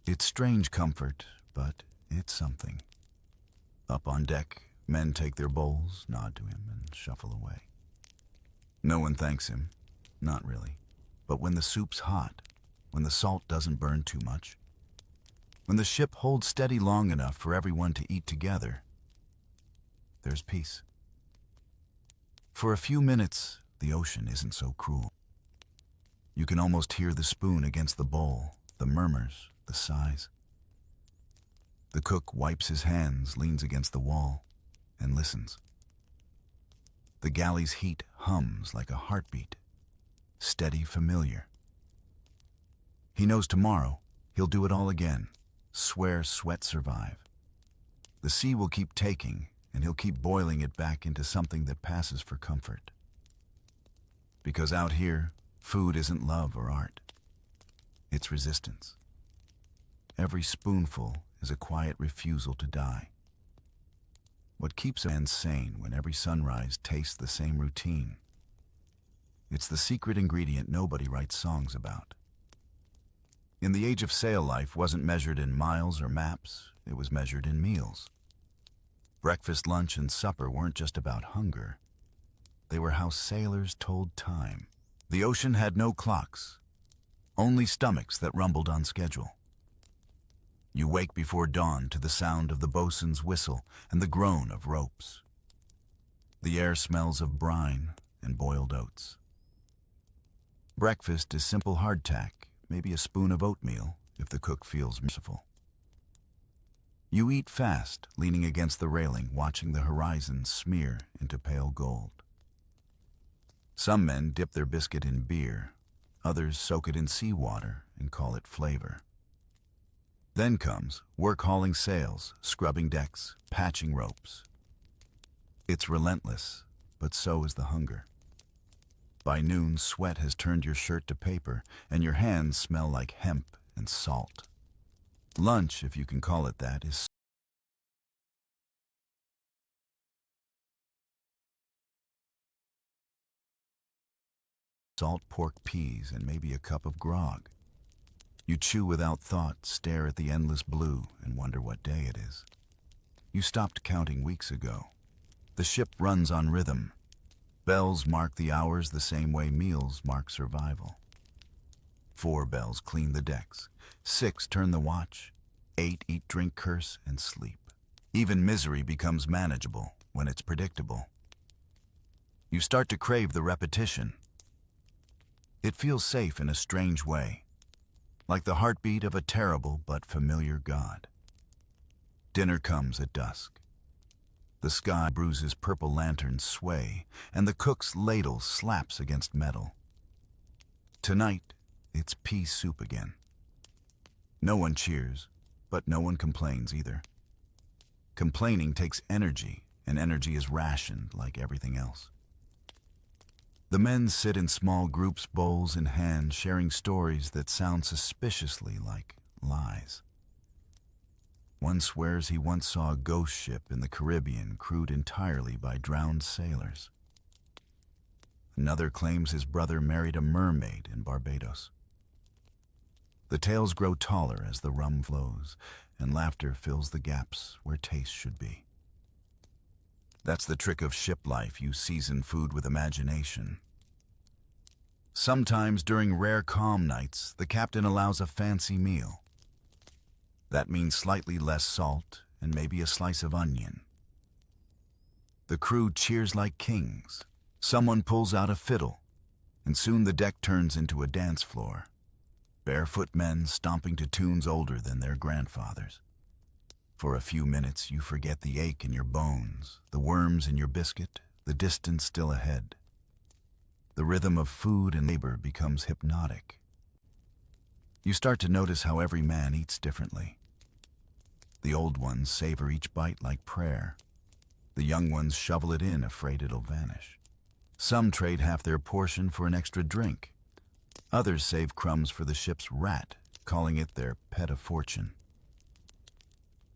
It's strange comfort, but it's something. Up on deck, men take their bowls, nod to him, and shuffle away. No one thanks him, not really. But when the soup's hot, when the salt doesn't burn too much, when the ship holds steady long enough for everyone to eat together, there's peace. For a few minutes, the ocean isn't so cruel. You can almost hear the spoon against the bowl, the murmurs, the sighs. The cook wipes his hands, leans against the wall, and listens. The galley's heat hums like a heartbeat, steady, familiar. He knows tomorrow he'll do it all again, swear, sweat, survive. The sea will keep taking, and he'll keep boiling it back into something that passes for comfort. Because out here, food isn't love or art. It's resistance. Every spoonful is a quiet refusal to die. What keeps a man sane when every sunrise tastes the same routine? It's the secret ingredient nobody writes songs about. In the age of sail, life wasn't measured in miles or maps, it was measured in meals. Breakfast, lunch, and supper weren't just about hunger. They were how sailors told time. The ocean had no clocks, only stomachs that rumbled on schedule. You wake before dawn to the sound of the bosun's whistle and the groan of ropes. The air smells of brine and boiled oats. Breakfast is simple hardtack, maybe a spoon of oatmeal if the cook feels merciful. You eat fast, leaning against the railing, watching the horizon smear into pale gold. Some men dip their biscuit in beer, others soak it in seawater and call it flavor. Then comes work hauling sails, scrubbing decks, patching ropes. It's relentless, but so is the hunger. By noon, sweat has turned your shirt to paper, and your hands smell like hemp and salt. Lunch, if you can call it that, is salt pork peas and maybe a cup of grog. You chew without thought, stare at the endless blue, and wonder what day it is. You stopped counting weeks ago. The ship runs on rhythm. Bells mark the hours the same way meals mark survival. 4 bells clean the decks. 6 turn the watch. 8 eat, drink, curse, and sleep. Even misery becomes manageable when it's predictable. You start to crave the repetition. It feels safe in a strange way, like the heartbeat of a terrible but familiar God. Dinner comes at dusk. The sky bruises, purple lanterns sway, and the cook's ladle slaps against metal. Tonight, it's pea soup again. No one cheers, but no one complains either. Complaining takes energy, and energy is rationed like everything else. The men sit in small groups, bowls in hand, sharing stories that sound suspiciously like lies. One swears he once saw a ghost ship in the Caribbean crewed entirely by drowned sailors. Another claims his brother married a mermaid in Barbados. The tales grow taller as the rum flows, and laughter fills the gaps where taste should be. That's the trick of ship life. You season food with imagination. Sometimes during rare calm nights, the captain allows a fancy meal. That means slightly less salt and maybe a slice of onion. The crew cheers like kings. Someone pulls out a fiddle, and soon the deck turns into a dance floor. Barefoot men stomping to tunes older than their grandfathers. For a few minutes, you forget the ache in your bones, the worms in your biscuit, the distance still ahead. The rhythm of food and labor becomes hypnotic. You start to notice how every man eats differently. The old ones savor each bite like prayer. The young ones shovel it in, afraid it'll vanish. Some trade half their portion for an extra drink. Others save crumbs for the ship's rat, calling it their pet of fortune.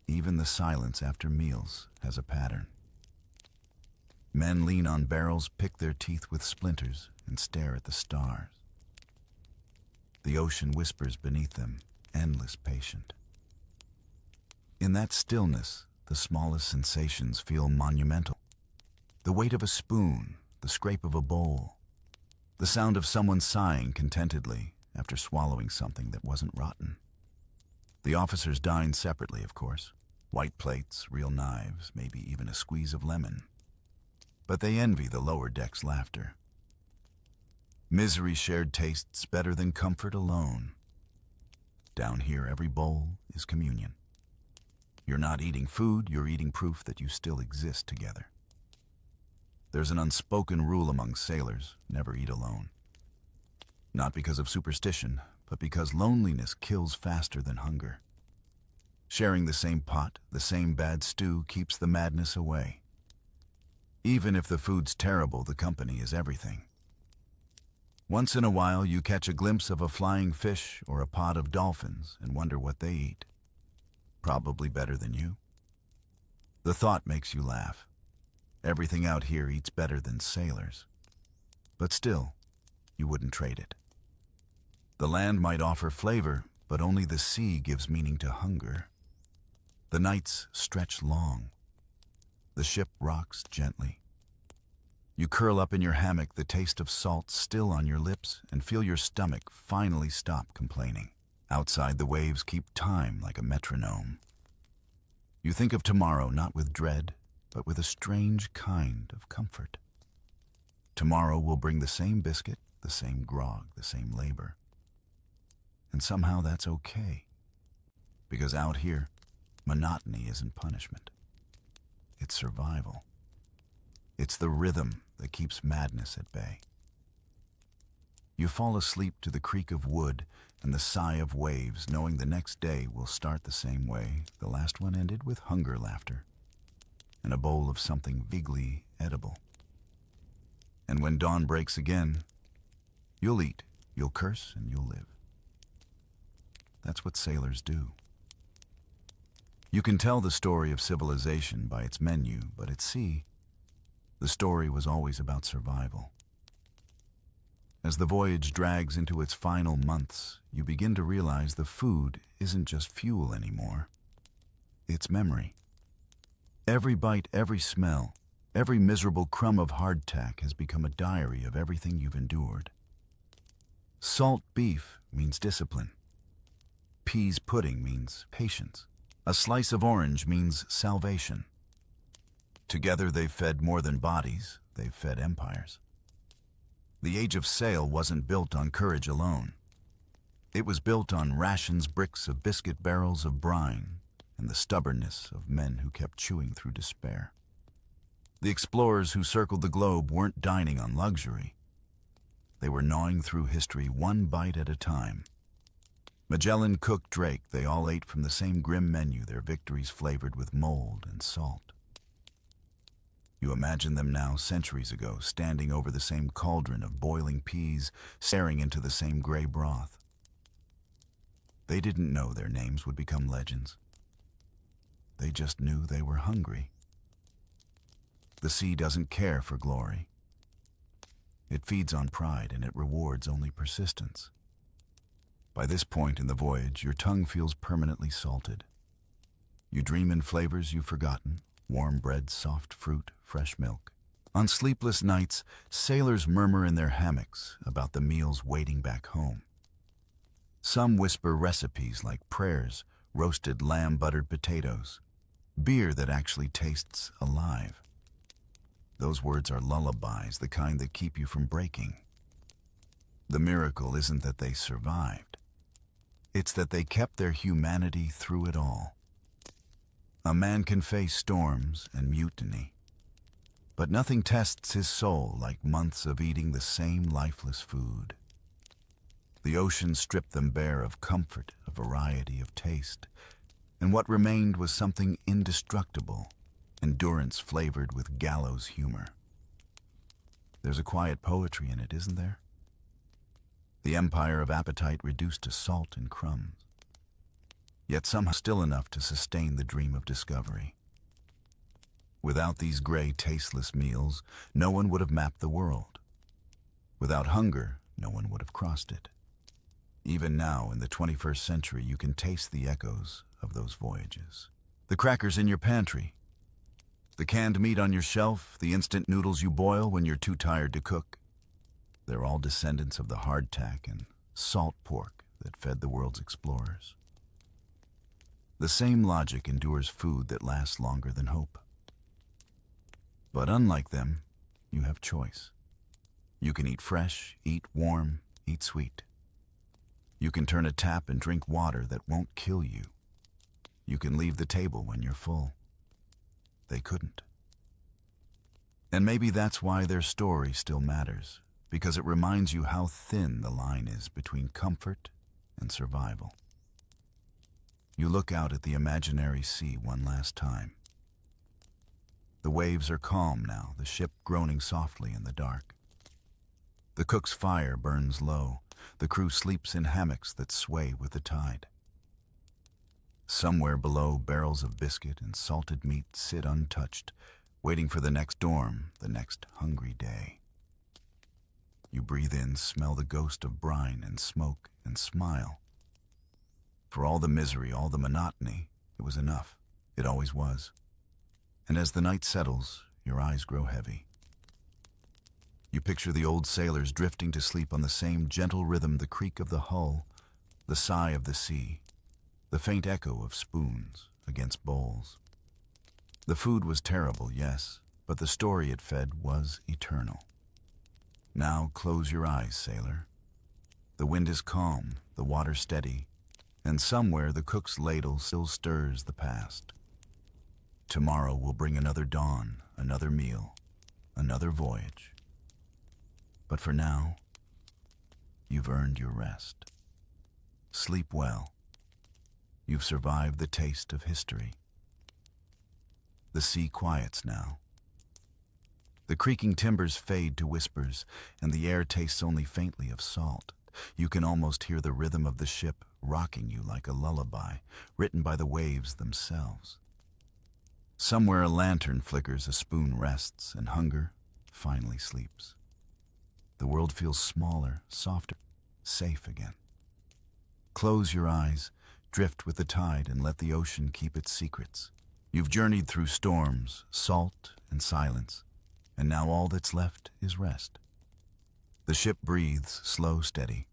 Even the silence after meals has a pattern. Men lean on barrels, pick their teeth with splinters, and stare at the stars. The ocean whispers beneath them, endless patient. In that stillness, the smallest sensations feel monumental. The weight of a spoon, the scrape of a bowl, the sound of someone sighing contentedly after swallowing something that wasn't rotten. The officers dine separately, of course. White plates, real knives, maybe even a squeeze of lemon. But they envy the lower deck's laughter. Misery shared tastes better than comfort alone. Down here, every bowl is communion. You're not eating food, you're eating proof that you still exist together. There's an unspoken rule among sailors: never eat alone. Not because of superstition, but because loneliness kills faster than hunger. Sharing the same pot, the same bad stew, keeps the madness away. Even if the food's terrible, the company is everything. Once in a while, you catch a glimpse of a flying fish or a pod of dolphins and wonder what they eat. Probably better than you. The thought makes you laugh. Everything out here eats better than sailors. But still, you wouldn't trade it. The land might offer flavor, but only the sea gives meaning to hunger. The nights stretch long. The ship rocks gently. You curl up in your hammock, the taste of salt still on your lips, and feel your stomach finally stop complaining. Outside, the waves keep time like a metronome. You think of tomorrow not with dread, but with a strange kind of comfort. Tomorrow will bring the same biscuit, the same grog, the same labor. And somehow that's okay. Because out here, monotony isn't punishment. It's survival. It's the rhythm that keeps madness at bay. You fall asleep to the creak of wood and the sigh of waves, knowing the next day will start the same way the last one ended, with hunger, laughter, and a bowl of something vaguely edible. And when dawn breaks again, you'll eat, you'll curse, and you'll live. That's what sailors do. You can tell the story of civilization by its menu, but at sea, the story was always about survival. As the voyage drags into its final months, you begin to realize the food isn't just fuel anymore. It's memory. Every bite, every smell, every miserable crumb of hardtack has become a diary of everything you've endured. Salt beef means discipline. Peas pudding means patience. A slice of orange means salvation. Together they've fed more than bodies, they've fed empires. The age of sail wasn't built on courage alone. It was built on rations, bricks of biscuit, barrels of brine, and the stubbornness of men who kept chewing through despair. The explorers who circled the globe weren't dining on luxury. They were gnawing through history one bite at a time. Magellan, Cook, Drake, they all ate from the same grim menu, their victories flavored with mold and salt. You imagine them now, centuries ago, standing over the same cauldron of boiling peas, staring into the same gray broth. They didn't know their names would become legends. They just knew they were hungry. The sea doesn't care for glory. It feeds on pride and it rewards only persistence. By this point in the voyage, your tongue feels permanently salted. You dream in flavors you've forgotten: warm bread, soft fruit, fresh milk. On sleepless nights, sailors murmur in their hammocks about the meals waiting back home. Some whisper recipes like prayers, roasted lamb-buttered potatoes, beer that actually tastes alive. Those words are lullabies, the kind that keep you from breaking. The miracle isn't that they survived. It's that they kept their humanity through it all. A man can face storms and mutiny, but nothing tests his soul like months of eating the same lifeless food. The ocean stripped them bare of comfort, a variety of taste, and what remained was something indestructible, endurance flavored with gallows humor. There's a quiet poetry in it, isn't there? The empire of appetite reduced to salt and crumbs, yet somehow still enough to sustain the dream of discovery. Without these gray, tasteless meals, no one would have mapped the world. Without hunger, no one would have crossed it. Even now, in the 21st century, you can taste the echoes of those voyages. The crackers in your pantry, the canned meat on your shelf, the instant noodles you boil when you're too tired to cook. They're all descendants of the hardtack and salt pork that fed the world's explorers. The same logic endures food that lasts longer than hope. But unlike them, you have choice. You can eat fresh, eat warm, eat sweet. You can turn a tap and drink water that won't kill you. You can leave the table when you're full. They couldn't. And maybe that's why their story still matters, because it reminds you how thin the line is between comfort and survival. You look out at the imaginary sea one last time. The waves are calm now, the ship groaning softly in the dark. The cook's fire burns low. The crew sleeps in hammocks that sway with the tide. Somewhere below, barrels of biscuit and salted meat sit untouched, waiting for the next storm, the next hungry day. You breathe in, smell the ghost of brine and smoke, and smile. For all the misery, all the monotony, it was enough. It always was. And as the night settles, your eyes grow heavy. You picture the old sailors drifting to sleep on the same gentle rhythm, the creak of the hull, the sigh of the sea, the faint echo of spoons against bowls. The food was terrible, yes, but the story it fed was eternal. Now close your eyes, sailor. The wind is calm, the water steady, and somewhere the cook's ladle still stirs the past. Tomorrow will bring another dawn, another meal, another voyage. But for now, you've earned your rest. Sleep well. You've survived the taste of history. The sea quiets now. The creaking timbers fade to whispers, and the air tastes only faintly of salt. You can almost hear the rhythm of the ship rocking you like a lullaby, written by the waves themselves. Somewhere a lantern flickers, a spoon rests, and hunger finally sleeps. The world feels smaller, softer, safe again. Close your eyes, drift with the tide, and let the ocean keep its secrets. You've journeyed through storms, salt, and silence, and now all that's left is rest. The ship breathes, slow, steady,